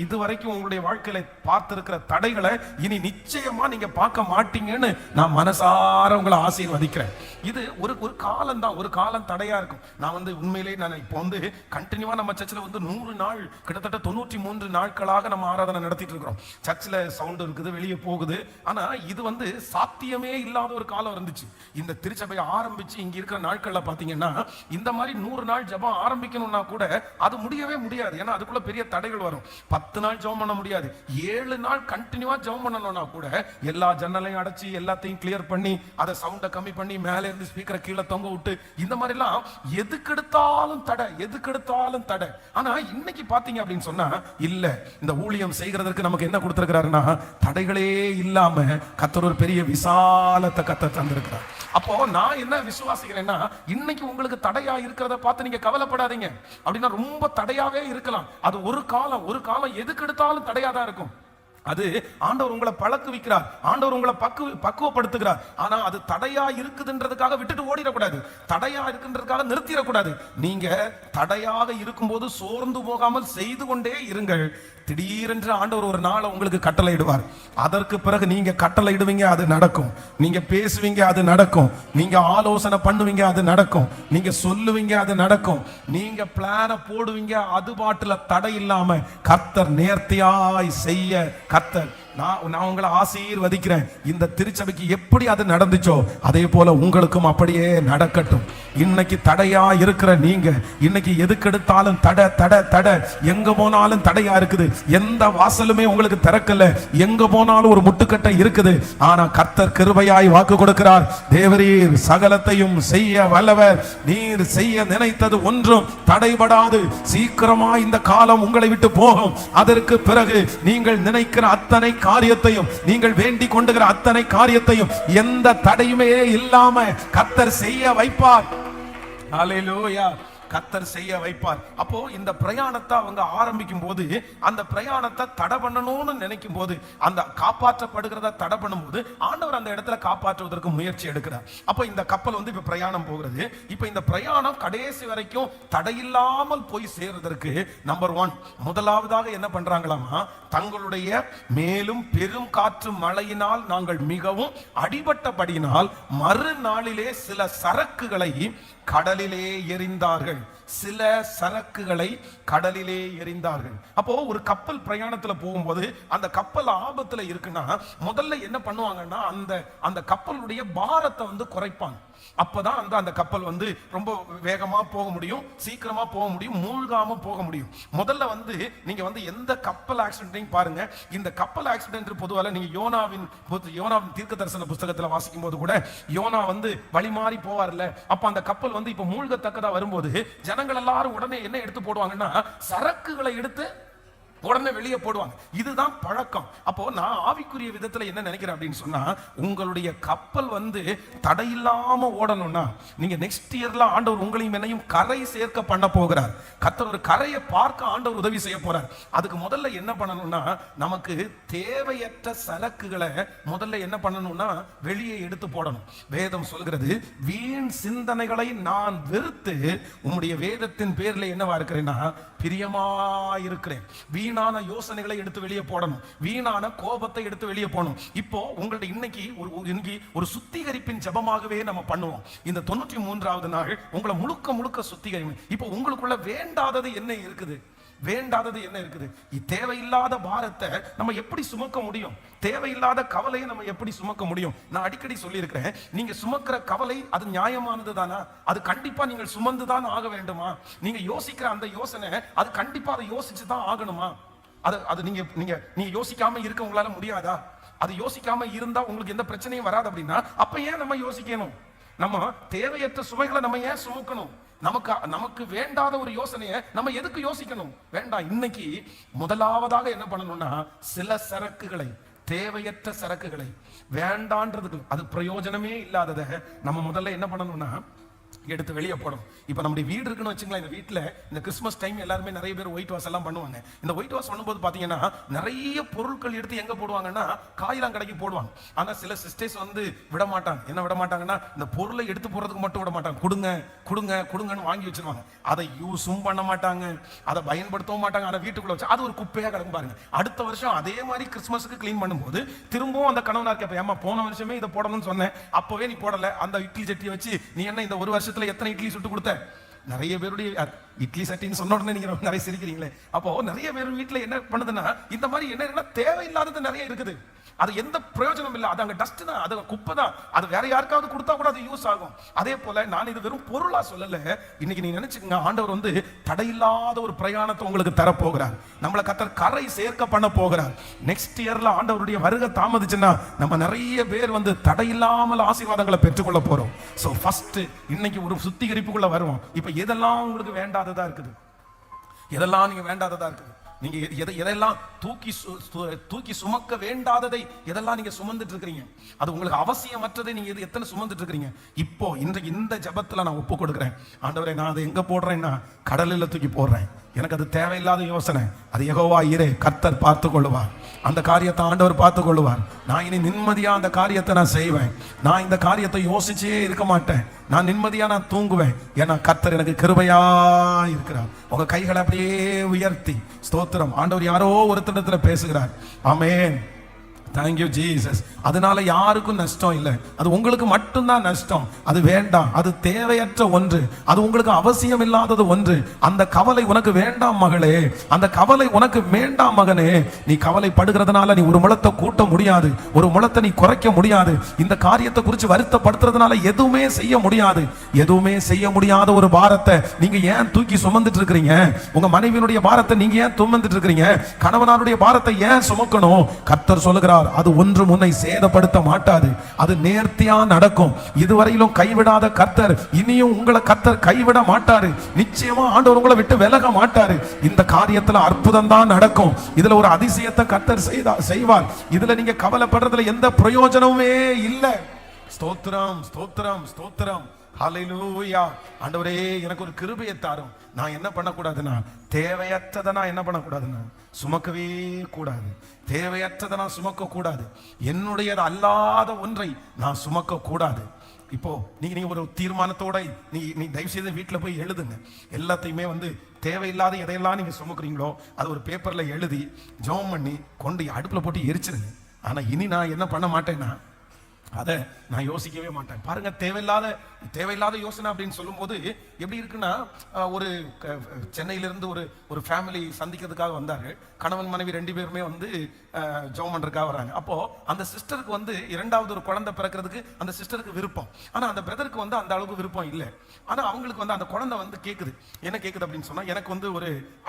A: இதுவரைக்கும் உங்களுடைய வாழ்க்கையில பார்த்திருக்கிற தடைகளை இனி நிச்சயமா நீங்க பார்க்க மாட்டீங்கன்னு நான் மனசார உங்களை ஆசீர்வதிக்கிறேன். இது ஒரு காலம் தான், ஒரு காலம் தடையா இருக்கும். நான் உண்மையிலே நான் இப்போ கண்டினியூவா நம்ம சர்ச்சில் 100 நாள் கிட்டத்தட்ட 93 நாட்களாக நம்ம ஆராதனை நடத்திட்டு இருக்கிறோம். சர்ச்சில் சவுண்ட் இருக்குது, வெளியே போகுது. ஆனா இது சாத்தியமே இல்லாத ஒரு காலம் இருந்துச்சு. இந்த திருச்சபையை ஆரம்பிச்சு இங்க இருக்கிற நாட்கள்ல பாத்தீங்கன்னா இந்த மாதிரி 100 நாள் ஜெபம் ஆரம்பிக்கணும்னா கூட அது முடியவே முடியாது. ஏன்னா அதுக்குள்ள பெரிய தடைகள் வரும். 10 நாள் ஜெபம் பண்ண முடியாது. 7 நாள் கண்டினியூவா ஜெபம் பண்ணணும்னா கூட எல்லா ஜன்னலையும் அடைச்சி எல்லாத்தையும் கிளியர் பண்ணி அதை சவுண்டை கம்மி பண்ணி மேலே இருந்து ஸ்பீக்கரை கீழே தொங்க விட்டு இந்த மாதிரி எல்லாம் எதுக்கெடுத்தாலும் தடை. ஆனா இன்னைக்கு பாத்தீங்க அப்படின்னு சொன்னா இல்ல, இந்த ஊழியம் செய்கிறதுக்கு நமக்கு என்ன கொடுத்திருக்கிறாருன்னா தடைகளே இல்லாம கர்த்தர் ஒரு பெரிய விசாலத்தை கர்த்தர் தந்திருக்கிறார். அப்போ நான் என்ன விசுவாசிக்கிறேன்னா, இன்னைக்கு உங்களுக்கு தடையா இருக்கிறத பார்த்து நீங்க கவலைப்படாதீங்க. அப்படின்னா ரொம்ப தடையாவே இருக்கலாம். அது ஒரு காலம் எதுக்கு எடுத்தாலும் தடையா தான் இருக்கும். அது ஆண்டவர் உங்களை பழக்குவிக்கிறார், ஆண்டவர் உங்களை பக்குவப்படுத்துகிறார். ஆனா அது தடையா இருக்குதுன்றதுக்காக விட்டுட்டு ஓடிடக்கூடாது, தடையா இருக்குன்றதுக்காக நிறுத்திடக்கூடாது. நீங்க தடையாக இருக்கும்போது சோர்ந்து போகாமல் செய்து கொண்டே இருங்கள். திடீரென்று ஆண்டவர் ஒரு நாளை உங்களுக்கு கட்டளை இடுவார். அதற்கு பிறகு நீங்க கட்டளை இடுவீங்க, அது நடக்கும். நீங்க பேசுவீங்க, அது நடக்கும். நீங்க ஆலோசனை பண்ணுவீங்க, அது நடக்கும். நீங்க சொல்லுவீங்க, அது நடக்கும். நீங்க பிளான போடுவீங்க, அது பாட்டுல தடை இல்லாம கர்த்தர் நேர்த்தியாய் செய்ய கர்த்தர் நான் உங்களை ஆசீர்வதிக்கிறேன். இந்த திருச்சபைக்கு எப்படி அது நடந்துச்சோ அதே போல உங்களுக்கும் அப்படியே நடக்கட்டும். இன்னைக்கு தடையா இருக்கிற நீங்க இன்னைக்கு எதுக்கெடுத்தாலும் தடை, எங்க போனாலும் தடையா இருக்குது. எந்த வாசலுமே உங்களுக்கு திறக்கல, எங்க போனாலும் ஒரு முட்டுக்கட்டை இருக்குது. ஆனா கர்த்தர் கிருபையாய் வாக்கு கொடுக்கிறார். தேவரீர் சகலத்தையும் செய்ய வல்லவர், நீர் செய்ய நினைத்தது ஒன்றும் தடைபடாது. சீக்கிரமா இந்த காலம் உங்களை விட்டு போகும். அதற்கு பிறகு நீங்கள் நினைக்கிற அத்தனை காரியத்தையும், நீங்கள் வேண்டிக் கொண்டுகிற அத்தனை காரியத்தையும் எந்த தடையுமே இல்லாம கர்த்தர் செய்ய வைப்பார். ஹல்லேலூயா, கர்த்தர் செய்ய வைப்பார். அப்போ இந்த பிரயாணத்தை அவங்க ஆரம்பிக்கும் போது, அந்த பிரயாணத்தை தடை பண்ணணும்னு நினைக்கும் போது, அந்த காப்பாற்றப்படுகிறத தடை பண்ணும் போது ஆண்டவர் அந்த இடத்துல காப்பாற்றுவதற்கு முயற்சி எடுக்கிறார். அப்போ இந்த கப்பல் வந்து இப்ப பிரயாணம் போகிறது. இப்ப இந்த பிரயாணம் கடைசி வரைக்கும் தடையில்லாமல் போய் சேர்வதற்கு நம்பர் 1 முதலாவதாக என்ன பண்றாங்களாமா, தங்களுடைய மேலும் பெரும் காற்று மழையினால் நாங்கள் மிகவும் அடிபட்டபடியினால் மறுநாளிலே சில சரக்குகளை கடலிலே எறிந்தார்கள். அப்போ ஒரு கப்பல் பிரயாணத்துல போகும்போது அந்த கப்பல் ஆபத்துல இருக்குன்னா முதல்ல என்ன பண்ணுவாங்கன்னா அந்த கப்பலுடைய பாரத்தை வந்து குறைப்பாங்க. அப்பதான் அந்த கப்பல் வந்து ரொம்ப வேகமா போக முடியும், சீக்கிரமா போக முடியும், மூழ்காம போக முடியும். முதல்ல வந்து நீங்க வந்து எந்த கப்பல் ஆக்சிடென்ட்டையும் பாருங்க. இந்த கப்பல் ஆக்சிடென்ட் பொதுவாக நீங்க யோனாவின் தீர்க்க தரிசன புஸ்தகத்துல வாசிக்கும் போது கூட யோனா வந்து வழி மாறி போவார்ல, அப்ப அந்த கப்பல் வந்து இப்ப மூழ்கத்தக்கதா வரும்போது ஜனங்கள் எல்லாரும் உடனே என்ன எடுத்து போடுவாங்கன்னா சரக்குகளை எடுத்து உடனே வெளியே போடுவாங்க. இதுதான் பழக்கம். அப்போ நான் ஆவிக்குரிய விதத்துல என்ன நினைக்கிறேன் அப்படின்னு சொன்னா, உங்களுடைய கப்பல் வந்து தடையில்லாம ஓடணும்னா நீங்க நெக்ஸ்ட் இயர்ல ஆண்டவர் உங்களையும் என்னையும் கரை சேர்க்க பண்ண போகிறார். கர்த்தர் ஒரு கரையை பார்க்க ஆண்டவர் உதவி செய்ய போறார். அதுக்கு முதல்ல என்ன பண்ணணும்னா, நமக்கு தேவையற்ற சரக்குகளை முதல்ல என்ன பண்ணணும்னா வெளியே எடுத்து போடணும். வேதம் சொல்கிறது, வீண் சிந்தனைகளை நான் வெறுத்து உம்முடைய வேதத்தின் பேர்ல என்னவா இருக்கிறேன்னா பிரியமா இருக்கிறேன். வீணான யோசனைகளை எடுத்து வெளியே போடணும், வீணான கோபத்தை எடுத்து வெளியே போடணும். இப்போ உங்களுடைய இன்னைக்கு ஒரு சுத்திகரிப்பின் ஜெபமாகவே நம்ம பண்ணுவோம். இந்த 93வது நாள் உங்களை முழுக்க சுத்திகரிப்பு. இப்போ உங்களுக்குள்ள வேண்டாதது என்ன இருக்குது? தேவையில்லாத பாரத்தை நம்ம எப்படி சுமக்க முடியும்? தேவையில்லாத கவலையை நம்ம எப்படி சுமக்க முடியும்? நான் அடிக்கடி சொல்லி இருக்கிறேன், நீங்க சுமக்கிற கவலை அது நியாயமானது தானா? அது கண்டிப்பா நீங்கள் சுமந்துதான் ஆக வேண்டுமா? நீங்க யோசிக்கிற அந்த யோசனை அது கண்டிப்பா அதை யோசிச்சுதான் ஆகணுமா? அது நீங்க யோசிக்காம இருக்க உங்களால முடியாதா? அது யோசிக்காம இருந்தா உங்களுக்கு எந்த பிரச்சனையும் வராது. அப்படின்னா அப்ப ஏன் நம்ம யோசிக்கணும்? நம்ம தேவையற்ற சுமைகளை நம்ம ஏன் சுமக்கணும்? நமக்கு வேண்டாத ஒரு யோசனையை நம்ம எதுக்கு யோசிக்கணும்? வேண்டாம். இன்னைக்கு முதலாவதாக என்ன பண்ணணும்னா, சில சரக்குகளை, தேவையற்ற சரக்குகளை, வேண்டான்றதுக்கு அது பிரயோஜனமே இல்லாததை நம்ம முதல்ல என்ன பண்ணணும்னா எடுத்து வெளியே போடும். இப்ப நம்முடைய வீடு இருக்குன்னு வச்சுங்களேன். இந்த வீட்டுல இந்த கிறிஸ்மஸ் டைம் எல்லாருமே நிறைய பேர் ஒயிட் வாஷ் எல்லாம் பண்ணுவாங்க. இந்த ஒயிட் வாஷ் பண்ணும்போது பாத்தீங்கன்னா நிறைய பொருட்கள் எடுத்து எங்க போடுவாங்கன்னா காயெல்லாம் கடைக்கு போடுவாங்க. ஆனா சில சிஸ்டர்ஸ் வந்து விட மாட்டாங்க. என்ன விட மாட்டாங்கன்னா, இந்த பொருளை எடுத்து போறதுக்கு மட்டும் விட மாட்டாங்க. கொடுங்கன்னு வாங்கி வச்சிருவாங்க. அதை யூஸும் பண்ண மாட்டாங்க, அதை பயன்படுத்தவும் மாட்டாங்க. அதை வீட்டுக்குள்ள வச்சு அது ஒரு குப்பையா கிடக்கும் பாருங்க. அடுத்த வருஷம் அதே மாதிரி கிறிஸ்மஸுக்கு கிளீன் பண்ணும்போது திரும்பவும் அந்த கணவனார் கேட்பேன், ஏமா போன வருஷமே இதை போடணும்னு சொன்னேன், அப்பவே நீ போடல. அந்த இட்லி சட்டியை வச்சு நீ என்ன இந்த ஒரு வருஷத்துல எத்தனை இட்லி சுட்டு கொடுத்த? நிறைய பேருடைய இட்லி சட்டின்னு சொன்ன உடனே நீங்க நிறைய சிரிக்கிறீங்களே. அப்போ நிறைய பேர் வீட்டுல என்ன பண்ணுதுன்னா இந்த மாதிரி என்ன தேவையில்லாதது நிறைய இருக்குது. அது எந்த பிரயோஜனம் இல்லை. அது அங்க டஸ்ட் தான், அது குப்பை தான். அது வேற யாருக்காவது கொடுத்தா கூட அது யூஸ் ஆகும். அதே போல நான் இது வெறும் பொருளா சொல்லல. இன்னைக்கு நீங்க நினைச்சுக்கங்க, ஆண்டவர் வந்து தடையில்லாத ஒரு பிரயாணத்தை உங்களுக்கு தரப்போகிறார். நம்மளை கர்த்தர் கரை சேர்க்க பண்ண போகிறார். நெக்ஸ்ட் இயர்ல ஆண்டவருடைய வருகை தாமதிச்சுன்னா நம்ம நிறைய பேர் வந்து தடையில்லாமல் ஆசீர்வாதங்களை பெற்றுக்கொள்ள போறோம். சோ ஃபர்ஸ்ட் இன்னைக்கு ஒரு சுத்திகரிப்புக்குள்ள வருவோம். இப்ப எதெல்லாம் உங்களுக்கு வேண்டாததா இருக்குது, எதெல்லாம் நீங்க வேண்டாததா இருக்குது, நீங்க எதெல்லாம் தூக்கி சுமக்க வேண்டாததை எதெல்லாம் நீங்க சுமந்துட்டு இருக்கிறீங்க, அது உங்களுக்கு அவசியமற்றதை நீங்க எத்தனை சுமந்துட்டு இருக்கிறீங்க. இப்போ இன்றைக்கு இந்த ஜெபத்துல நான் ஒப்பு கொடுக்கிறேன். ஆண்டவரே, நான் அதை எங்க போடுறேன்னா கடலில் தூக்கி போடுறேன். எனக்கு அது தேவையில்லாத யோசனை. அது யெகோவா ஈரே, கர்த்தர் பார்த்து கொள்ளுவார். அந்த காரியத்தை ஆண்டவர் பார்த்து கொள்ளுவார். நான் இனி நிம்மதியா அந்த காரியத்தை நான் செய்வேன். நான் இந்த காரியத்தை யோசிச்சே இருக்க மாட்டேன். நான் நிம்மதியா நான் தூங்குவேன். ஏன்னா கர்த்தர் எனக்கு கிருபையா இருக்கிறார். உங்க கைகளை அப்படியே உயர்த்தி ஸ்தோத்திரம். ஆண்டவர் யாரோ ஒருத்தரிடத்துல பேசுகிறார். ஆமென். Thank you Jesus. அதனால யாருக்கும் நஷ்டம் இல்லை. அது உங்களுக்கு மட்டும்தான் நஷ்டம். அது வேண்டாம், அது தேவையற்ற ஒன்று, அது உங்களுக்கு அவசியம் இல்லாதது ஒன்று. அந்த கவலை உனக்கு வேண்டாம் மகளே, அந்த கவலை உனக்கு வேண்டாம் மகனே. நீ கவலைப்படுகிறதுனால நீ ஒரு முழத்தை கூட்ட முடியாது, ஒரு முழத்தை நீ குறைக்க முடியாது. இந்த காரியத்தை குறித்து வருத்தப்படுத்துறதுனால எதுவுமே செய்ய முடியாது. எதுவுமே செய்ய முடியாத ஒரு பாரத்தை நீங்க ஏன் தூக்கி சுமந்துட்டு இருக்கிறீங்க? உங்க மனைவியினுடைய பாரத்தை நீங்க ஏன் சுமந்துட்டு இருக்கிறீங்க? கணவனாருடைய பாரத்தை ஏன் சுமக்கணும்? கர்த்தர் சொல்லுகிறார், அது ஒன்று உன்னை சேதப்படுத்த மாட்டாது. அது நேர்த்தியா நடக்கும். இதுவரையிலும் கைவிடாத கர்த்தர் இனியும் உங்களை கர்த்தர் கைவிட மாட்டாரு. நிச்சயமா ஆண்டவர் உங்களை விட்டு விலக மாட்டாரு. இந்த காரியத்துல அற்புதம் தான் நடக்கும். இதுல ஒரு அதிசயத்தை கர்த்தர் செய்வார். இதுல நீங்க கவலைப்படுறதுல எந்த பிரயோஜனமுமே இல்லை. ஸ்தோத்திரம், ஸ்தோத்திரம், ஸ்தோத்திரம். ஹல்லேலூயா. ஆண்டவரே, எனக்கு ஒரு கிருபையை தாரும். நான் என்ன பண்ணக்கூடாதுன்னா, தேவையற்றதை நான் என்ன பண்ணக்கூடாதுன்னா சுமக்கவே கூடாது. தேவையற்றதை நான் சுமக்க கூடாது. என்னுடையது அல்லாத ஒன்றை நான் சுமக்க கூடாது. இப்போ நீங்க ஒரு தீர்மானத்தோட நீ தயவு செய்து வீட்டில் போய் எழுதுங்க. எல்லாத்தையுமே வந்து தேவையில்லாத எதையெல்லாம் நீங்க சுமக்குறீங்களோ அது ஒரு பேப்பர்ல எழுதி ஜெபம் பண்ணி கொண்டு அடுப்புல போட்டு எரிச்சிருங்க. ஆனா இனி நான் என்ன பண்ண மாட்டேன்னா, அதை நான் யோசிக்கவே மாட்டேன். பாருங்க, தேவையில்லாத யோசனை அப்படின்னு சொல்லும்போது எப்படி இருக்குன்னா, ஒரு சென்னையிலிருந்து ஒரு ஃபேமிலி சந்திக்கிறதுக்காக வந்தாரு. கணவன் மனைவி 2 பேருமே வந்து ஜெபம் பண்றதுக்காக வராங்க. அப்போ அந்த சிஸ்டருக்கு வந்து 2வது ஒரு குழந்தை பிறக்கிறதுக்கு அந்த சிஸ்டருக்கு விருப்பம். ஆனா அந்த பிரதருக்கு வந்து அந்த அளவுக்கு விருப்பம் இல்லை. ஆனா அவங்களுக்கு வந்து அந்த குழந்தை வந்து கேக்குது. என்ன கேக்குது அப்படின்னு சொன்னா, எனக்கு வந்து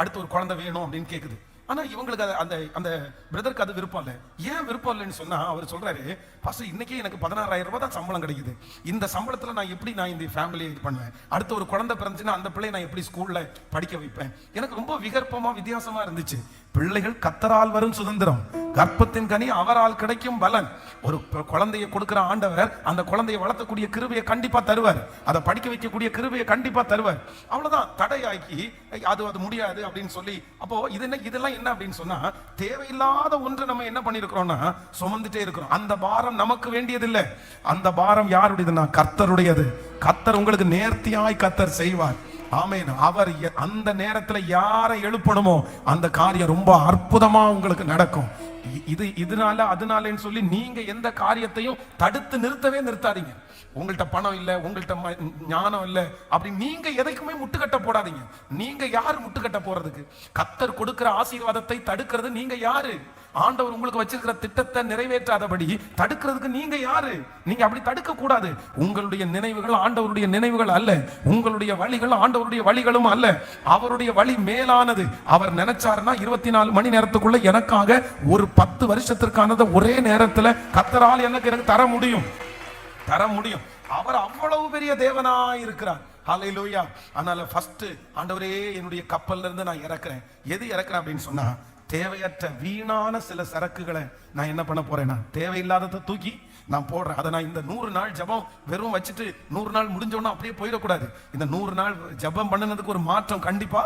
A: அடுத்த ஒரு குழந்தை வேணும் அப்படின்னு கேக்குது. ஆனா இவங்களுக்கு அந்த அந்த பிரதருக்கு அது விருப்பம் இல்லை. ஏன் விருப்பம் இல்லைன்னு சொன்னா, அவர் சொல்றாரு, ஃபர்ஸ்ட் இன்னைக்கு எனக்கு 16,000 ரூபாய் தான் சம்பளம் கிடைக்குது. இந்த சம்பளத்துல நான் எப்படி இந்த ஃபேமிலியை இது பண்ணுவேன்? அடுத்த ஒரு குழந்தை பிறந்துச்சுன்னா அந்த பிள்ளையை நான் எப்படி ஸ்கூல்ல படிக்க வைப்பேன்? எனக்கு ரொம்ப விகற்பமா வித்தியாசமா இருந்துச்சு. பிள்ளைகள் கர்த்தரால் வரும் சுதந்திரம், கர்ப்பத்தின் கனி அவரால் கிடைக்கும் பலன். ஒரு குழந்தையை கொடுக்கிற ஆண்டவர் அந்த குழந்தையை வளர்த்தக்கூடிய கிருபையை கண்டிப்பா தருவார். அதை படிக்க வைக்கக்கூடிய கிருபையை கண்டிப்பா தருவார். அவ்வளவுதான். தடையாக்கி அது முடியாது அப்படின்னு சொல்லி, அப்போ இதெல்லாம் என்ன அப்படின்னு சொன்னா, தேவையில்லாத ஒன்று நம்ம என்ன பண்ணிருக்கிறோம்னா சுமந்துட்டே இருக்கிறோம். அந்த பாரம் நமக்கு வேண்டியதில்லை. அந்த பாரம் யாருடையதுன்னா கர்த்தருடையது. கர்த்தர் உங்களுக்கு நேர்த்தியாய் கர்த்தர் செய்வார். ஆமென். அவர் அந்த நேரத்துல யாரை எழுப்பணுமோ அந்த காரியம் ரொம்ப அற்புதமா உங்களுக்கு நடக்கும். அதனாலன்னு சொல்லி நீங்க எந்த காரியத்தையும் தடுத்து நிறுத்தாதீங்க. உங்கள்ட்ட பணம் இல்ல, உங்கள்ட்ட ஞானம் இல்ல அப்படி நீங்க எதைக்குமே முட்டுக்கட்ட போடாதீங்க. நீங்க யாரு முட்டுக்கட்ட போறதுக்கு? கர்த்தர் கொடுக்கிற ஆசீர்வாதத்தை தடுக்கிறது நீங்க யாரு? ஆண்டவர் உங்களுக்கு வச்சிருக்கிற திட்டத்தை நிறைவேற்றாதபடி தடுக்கிறதுக்கு நீங்க யாரு? நீங்க அப்படி தடுக்க கூடாது. உங்களுடைய நினைவுகள் ஆண்டவருடைய நினைவுகள் அல்ல, உங்களுடைய வழிகள் ஆண்டவருடைய வழிகளும் அல்ல. அவருடைய வழி மேலானது. அவர் நினைச்சாருன்னா 24 மணி நேரத்துக்குள்ள எனக்காக ஒரு 10 வருஷத்திற்கானதை ஒரே நேரத்துல கர்த்தரால் எனக்கு தர முடியும். அவர் அவ்வளவு பெரிய தேவனா இருக்கிறார். ஹல்லேலூயா. அதனால ஃபர்ஸ்ட், ஆண்டவரே, என்னுடைய கப்பல்ல இருந்து நான் இறக்குறேன். எது இறக்குறேன் அப்படின்னு சொன்னா, தேவையற்ற வீணான சில சரக்குகளை நான் என்ன பண்ண போறேன்னா, தேவையில்லாததை தூக்கி நான் போடுறேன். அதை நான் இந்த 100 நாள் ஜபம் வெறும் வச்சுட்டு 100 நாள் முடிஞ்சோன்னா அப்படியே போயிடக்கூடாது. இந்த 100 நாள் ஜபம் பண்ணனதுக்கு ஒரு மாற்றம் கண்டிப்பா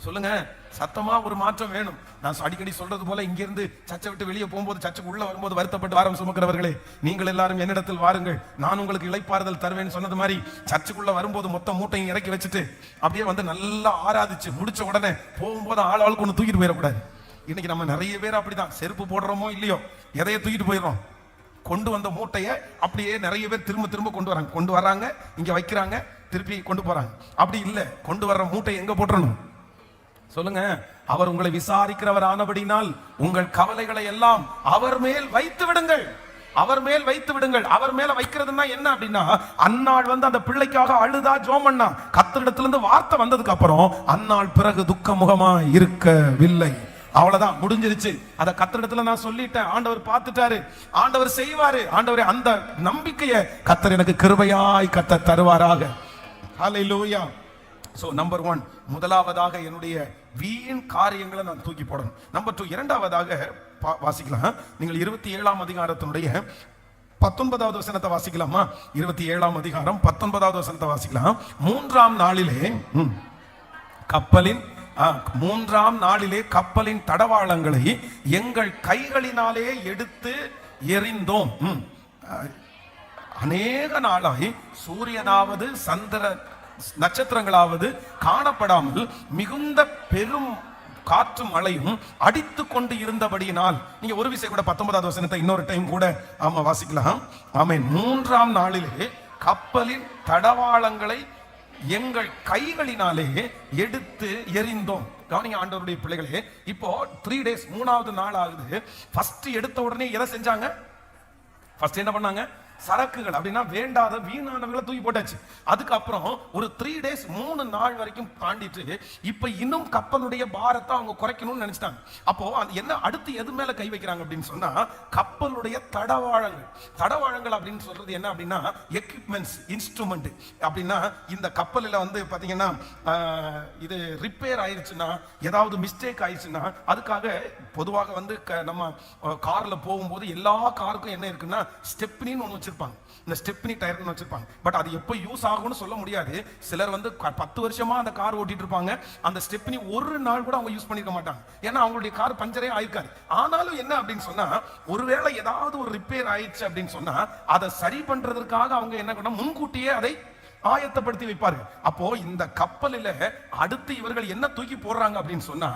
A: சொல்லுங்க, சத்தமா ஒரு மாற்றம் வேணும். நான் அடிக்கடி சொல்றது போல, இங்கிருந்து சர்ச்சை விட்டு வெளியே போகும்போது, சர்ச்சைக்கு உள்ள வரும்போது வருத்தப்பட்டு வாரம் சுமக்கிறவர்களே, நீங்கள் எல்லாரும் என்னிடத்தில் வாருங்கள், நான் உங்களுக்கு இளைப்பாறுதல் தருவேன்னு சொன்னது மாதிரி, சர்ச்சுக்குள்ள வரும்போது மொத்த மூட்டையும் இறக்கி வச்சுட்டு அப்படியே வந்து நல்லா ஆராதிச்சு முடிச்ச உடனே போகும்போது ஆளுக்கு ஒன்று தூக்கிட்டு போயிடக்கூடாது. இன்னைக்கு நம்ம நிறைய பேர் அப்படிதான், செருப்பு போடுறோமோ இல்லையோ எதையை தூக்கிட்டு போயிடுறோம். கொண்டு வந்த மூட்டையை அப்படியே நிறைய பேர் திரும்ப கொண்டு வராங்க, இங்க வைக்கிறாங்க, திருப்பி கொண்டு போறாங்க. அப்படி இல்லை, கொண்டு வர்ற மூட்டை எங்க போட்டுறணும்? சொல்லுங்க. அவர் உங்களை விசாரிக்கிறவர் ஆனபடினால் உங்கள் கவலைகளை எல்லாம் அவர் மேல் வைத்து விடுங்கள். அவர் மேல் வைத்து விடுங்கள். அவர் மேல வைக்கிறதுனா என்ன அப்படின்னா, அன்னாள் வந்து அந்த பிள்ளைக்காக அழுதா ஜெபம் பண்ணா, கர்த்தரிடத்துல இருந்து வார்த்தை வந்ததுக்கு அப்புறம் அன்னாள் பிறகு துக்க முகமா இருக்கவில்லை. அவ்வளவுதான், முடிஞ்சிருச்சு. அத கர்த்தரிடத்துல நான் சொல்லிட்டேன், ஆண்டவர் பார்த்துட்டாரு, ஆண்டவர் செய்வாரு. ஆண்டவரே, அந்த நம்பிக்கையை கர்த்தர் எனக்கு கிருபையாய் கர்த்தர் தருவாராக. ஹல்லேலூயா. சோ நம்பர் 1, முதலாவதாக என்னுடைய வீண் காரியங்களை நான் தூக்கி போடணும். நம்பர் 2, இரண்டாவதாக வாசிக்கலாம். நீங்கள் 27ஆம் அதிகாரத்தினுடைய 19வது வசனத்தை வாசிக்கலாமா? 27ஆம் அதிகாரம் 19வது வசனத்தை வாசிக்கலாம். 3ஆம் நாளிலே கப்பலின் தடவாளங்களை எங்கள் கைகளினாலே எடுத்து எறிந்தோம். அநேக நாளாய் சூரியனாவது நட்சத்திரங்களாவது காணப்படாமல் மிகுந்த பெரும் காற்று மழையும் அடித்து கொண்டு இருந்தபடியினால், நீங்க ஒரு விசை கூட 19வது வசனத்தை இன்னொரு டைம் கூட வாசிக்கலாம். ஆமென். 3ஆம் நாளிலே கப்பலின் தடவாளங்களை எங்கள் கைகளினாலே எடுத்து எறிந்தோம். கவனிங்க ஆண்டவருடைய பிள்ளைகளே, இப்போ 3 days 3வது நாள் ஆகுது. ஃபர்ஸ்ட் எடுத்த உடனே எதை செஞ்சாங்க? ஃபர்ஸ்ட் என்ன பண்ணாங்க? சரக்குகள் அப்படின்னா வேண்டாத வீணானவர்களை தூக்கி போட்டாச்சு. அதுக்கப்புறம் ஒரு 3 days 3 நாள் வரைக்கும் தாண்டிட்டு இப்ப இன்னும் கப்பலுடைய பாரத்தை அவங்க குறைக்கணும்னு நினைச்சிட்டாங்க. அப்போ என்ன அடுத்து எது மேல கை வைக்கிறாங்க அப்படின்னு சொன்னா, கப்பலுடைய தடவாளங்கள் அப்படின்னு சொல்றது என்ன அப்படின்னா, எக்யூப்மெண்ட்ஸ், இன்ஸ்ட்ருமெண்ட். அப்படின்னா இந்த கப்பலில் வந்து பாத்தீங்கன்னா இது ரிப்பேர் ஆயிடுச்சுன்னா, ஏதாவது மிஸ்டேக் ஆயிடுச்சுன்னா, அதுக்காக பொதுவாக வந்து நம்ம கார்ல போகும்போது எல்லா காருக்கும் என்ன இருக்குன்னா ஸ்டெப்னின்னு ஒன்று வச்சிருப்பாங்க. இந்த ஸ்டெப்னி டயர்னு வச்சிருப்பாங்க. பட் அது எப்போ யூஸ் ஆகும்னு சொல்ல முடியாது. சிலர் வந்து 10 வருஷமா அந்த கார் ஓட்டிட்டு இருப்பாங்க, அந்த ஸ்டெப்னி ஒரு நாள் கூட அவங்க யூஸ் பண்ணிருக்க மாட்டாங்க. ஏன்னா அவங்களுடைய கார் பஞ்சரே ஆயிருக்காது. ஆனாலும் என்ன அப்படின்னு சொன்னா, ஒருவேளை ஏதாவது ஒரு ரிப்பேர் ஆயிடுச்சு அப்படின்னு சொன்னா, அதை சரி பண்றதுக்காக அவங்க என்ன பண்ண முன்கூட்டியே அதை ஆயத்தப்படுத்தி வைப்பாரு. அப்போ இந்த கப்பலில அடுத்து இவர்கள் என்ன தூக்கி போடுறாங்க அப்படின்னு சொன்னா,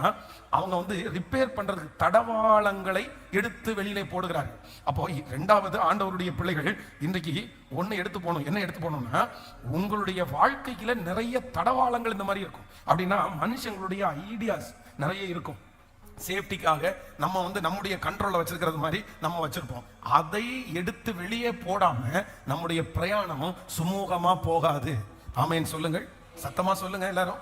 A: அவங்க வந்து ரிப்பேர் பண்றதுக்கு தடவாளங்களை எடுத்து வெளியிலே போடுகிறார்கள். அப்போ இரண்டாவது ஆண்டவருடைய பிள்ளைகள் இன்றைக்கு ஒன்னு எடுத்து போகணும். என்ன எடுத்து போகணும்னா, உங்களுடைய வாழ்க்கையில நிறைய தடவாளங்கள் இந்த மாதிரி இருக்கும். அப்படின்னா மனுஷங்களுடைய ஐடியாஸ் நிறைய இருக்கும். சேஃப்டிக்காக நம்ம வந்து நம்முடைய கண்ட்ரோல்ல வச்சிருக்கிறது மாதிரி நம்ம வச்சிருப்போம். அதை எடுத்து வெளியே போடாம நம்முடைய பிரயாணம் சுமூகமா போகாது. ஆமேன் சொல்லுங்கள், சத்தமா சொல்லுங்க எல்லாரும்.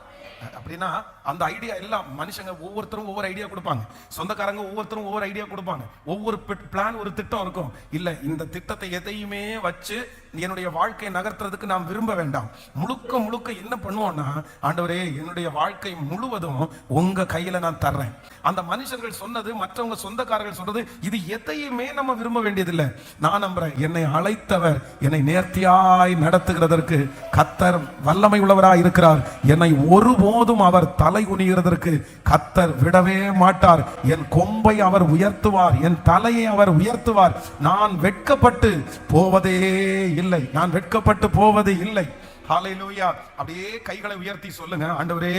A: அப்படின்னா அந்த ஐடியா எல்லாம் மனுஷங்க ஒவ்வொருத்தரும் ஒவ்வொரு ஐடியா கொடுப்பாங்க, சொந்தக்காரங்க ஒவ்வொருத்தரும் ஒவ்வொரு ஐடியா கொடுப்பாங்க, ஒவ்வொரு பிளான், ஒரு திட்டம் இருக்கும். இல்ல, இந்த திட்டத்தை எதையுமே வச்சு என்னுடைய வாழ்க்கையை நகர்த்துறதுக்கு நாம் விரும்ப வேண்டாம். முழுக்க முழுக்க என்ன பண்ணுவோம்னா, ஆண்டவரே என்னுடைய வாழ்க்கை முழுவதும் உங்க கையில நான் தர்றேன். அந்த மனுஷர்கள் சொன்னது, மற்றவங்க சொந்தக்காரர்கள் சொன்னது, இது எதையுமே நம்ம விரும்ப வேண்டியதில்லை. நான் நம்புறேன், என்னை அழைத்தவர் என்னை நேர்த்தியாய் நடத்துகிறதற்கு கர்த்தர் வல்லமை உள்ளவராய் இருக்கிறார். என்னை ஒருபோதும் அவர் தலை குனிகிறதற்கு கர்த்தர் விடவே மாட்டார். என் கொம்பை அவர் உயர்த்துவார், என் தலையை அவர் உயர்த்துவார். நான் வெட்கப்பட்டு போவதே இல்லை, நான் வெட்கப்பட்டு போவது இல்லை. ஹல்லேலூயா. அப்படியே கைகளை உயர்த்தி சொல்லுங்க, ஆண்டவரே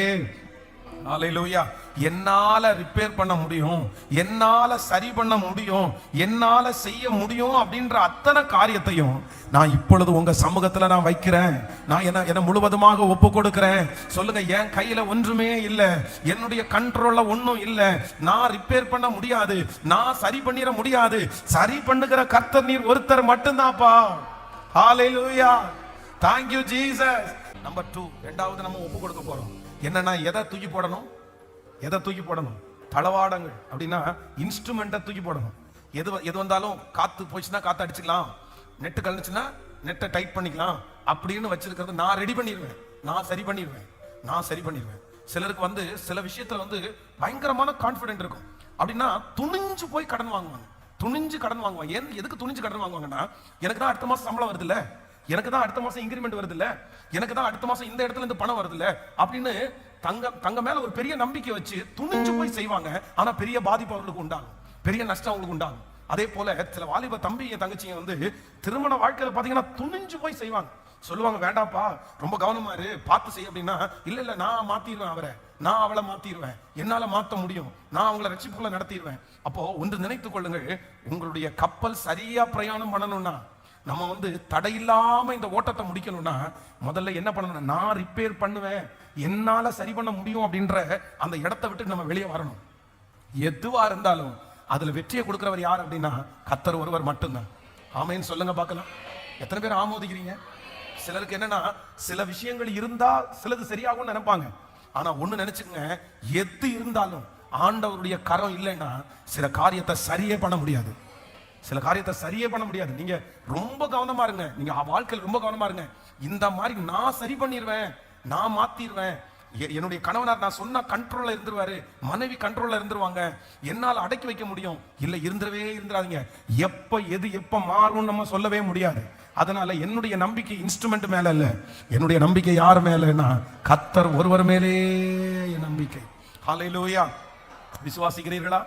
A: ஹல்லேலூயா, என்னால ரிப்பேர் பண்ண முடியும், என்னால சரி பண்ண முடியும், என்னால செய்ய முடியும் அப்படின்ற அத்தனை காரியத்தையும் நான் இப்பொழுது உங்க சமூகத்துல நான் வைக்கிறேன். நான் என்ன முழுவதுமாக ஒப்பு கொடுக்கிறேன். சொல்லுங்க, என் கையில ஒன்றுமே இல்லை, என்னுடைய கண்ட்ரோல்ல ஒன்றும் இல்லை, நான் ரிப்பேர் பண்ண முடியாது, நான் சரி பண்ணிட முடியாது, சரி பண்ணுகிற கர்த்தர் நீர் ஒருத்தர் மட்டும்தான்ப்பா. ஹல்லேலூயா, thank you Jesus. நம்பர் 2, இரண்டாவது நம்ம ஒப்பு கொடுக்க போறோம். என்னன்னா, எதை தூக்கி போடணும்? எதை தூக்கி போடணும்? தளவாடங்கள். அப்படின்னா இன்ஸ்ட்ருமெண்ட்டை தூக்கி போடணும். எது வந்தாலும் காத்து போச்சுன்னா காத்து அடிச்சுக்கலாம், நெட்டு கலந்துச்சுன்னா நெட்டை டைட் பண்ணிக்கலாம் அப்படின்னு வச்சிருக்கிறது நான் ரெடி பண்ணிடுவேன், நான் சரி பண்ணிடுவேன். சிலருக்கு வந்து சில விஷயத்துல வந்து பயங்கரமான கான்ஃபிடென்ட் இருக்கும். அப்படின்னா துணிஞ்சு போய் கடன் வாங்குவாங்க, எதுக்கு துணிஞ்சு கடன் வாங்குவாங்கன்னா, எனக்கு தான் அடுத்த மாசம் சம்பளம் வருது இல்ல, எனக்கு தான் அடுத்த மாசம் இன்கிரிமெண்ட் வருது இல்ல, எனக்கு தான் அடுத்த மாசம் இந்த இடத்துல இருந்து பணம் வருது இல்ல அப்படின்னு தங்க மேல ஒரு பெரிய நம்பிக்கை வச்சு துணிஞ்சு போய் செய்வாங்க. ஆனா பெரிய பாதிப்பு அவர்களுக்கு உண்டாகும், பெரிய நஷ்டம் அவங்களுக்கு உண்டாகும். அதே போல சில வாலிப தம்பி தங்கச்சிங்க வந்து திருமண வாழ்க்கையில பாத்தீங்கன்னா துணிஞ்சு போய் செய்வாங்க. சொல்லுவாங்க, வேண்டாப்பா ரொம்ப கவனமா இரு, பார்த்து செய் அப்படின்னா, இல்ல நான் மாத்திடுவேன் அவரை, நான் அவளை மாத்திடுவேன், என்னால மாத்த முடியும், நான் அவங்களை ரட்சிப்புக்குள்ள நடத்திடுவேன். அப்போ ஒன்று நினைத்துக் கொள்ளுங்கள், உங்களுடைய கப்பல் சரியா பிரயாணம் பண்ணணும்னா, நம்ம வந்து தடையில்லாம இந்த ஓட்டத்தை முடிக்கணும்னா முதல்ல என்ன பண்ணணும்? நான் ரிப்பேர் பண்ணுவேன், என்னால சரி பண்ண முடியும் அப்படின்ற அந்த இடத்தை விட்டு நம்ம வெளியே வரணும். எதுவா இருந்தாலும் அதுல வெற்றியை கொடுக்கிறவர் யார் அப்படின்னா கர்த்தர் ஒருவர் மட்டும்தான். ஆமேன்னு சொல்லுங்க பார்க்கலாம். எத்தனை பேர் ஆமோதிக்கிறீங்க? சிலருக்கு என்னன்னா சில விஷயங்கள் இருந்தா சிலது சரியாகும்னு நினைப்பாங்க. ஆனா ஒண்ணு நினைச்சுங்க, எது இருந்தாலும் ஆண்டவருடைய கரம் இல்லைன்னா சில காரியத்தை சரியே பண்ண முடியாது. சில காரியத்தை சரியே பண்ண முடியாது. நீங்க ரொம்ப கவனமா இருங்க. நீங்க வாழ்க்கையில் ரொம்ப கவனமா இருங்க. இந்த மாதிரி நான் சரி பண்ணிடுவேன், நான் மாத்திடுவேன், என்னுடைய கணவனார் நான் சொன்னா கண்ட்ரோல்ல இருந்துருவாரு, மனைவி கண்ட்ரோல்ல இருந்துருவாங்க, என்னால் அடக்கி வைக்க முடியும், இல்ல இருந்துராதீங்க. எப்ப மாறும் நம்ம சொல்லவே முடியாது. அதனால என்னுடைய நம்பிக்கை இன்ஸ்ட்ருமெண்ட் மேல இல்ல, என்னுடைய நம்பிக்கை யார் மேலன்னா கர்த்தர் ஒருவர் மேலே என் நம்பிக்கை. ஹல்லேலூயா. விசுவாசிக்கிறீர்களா?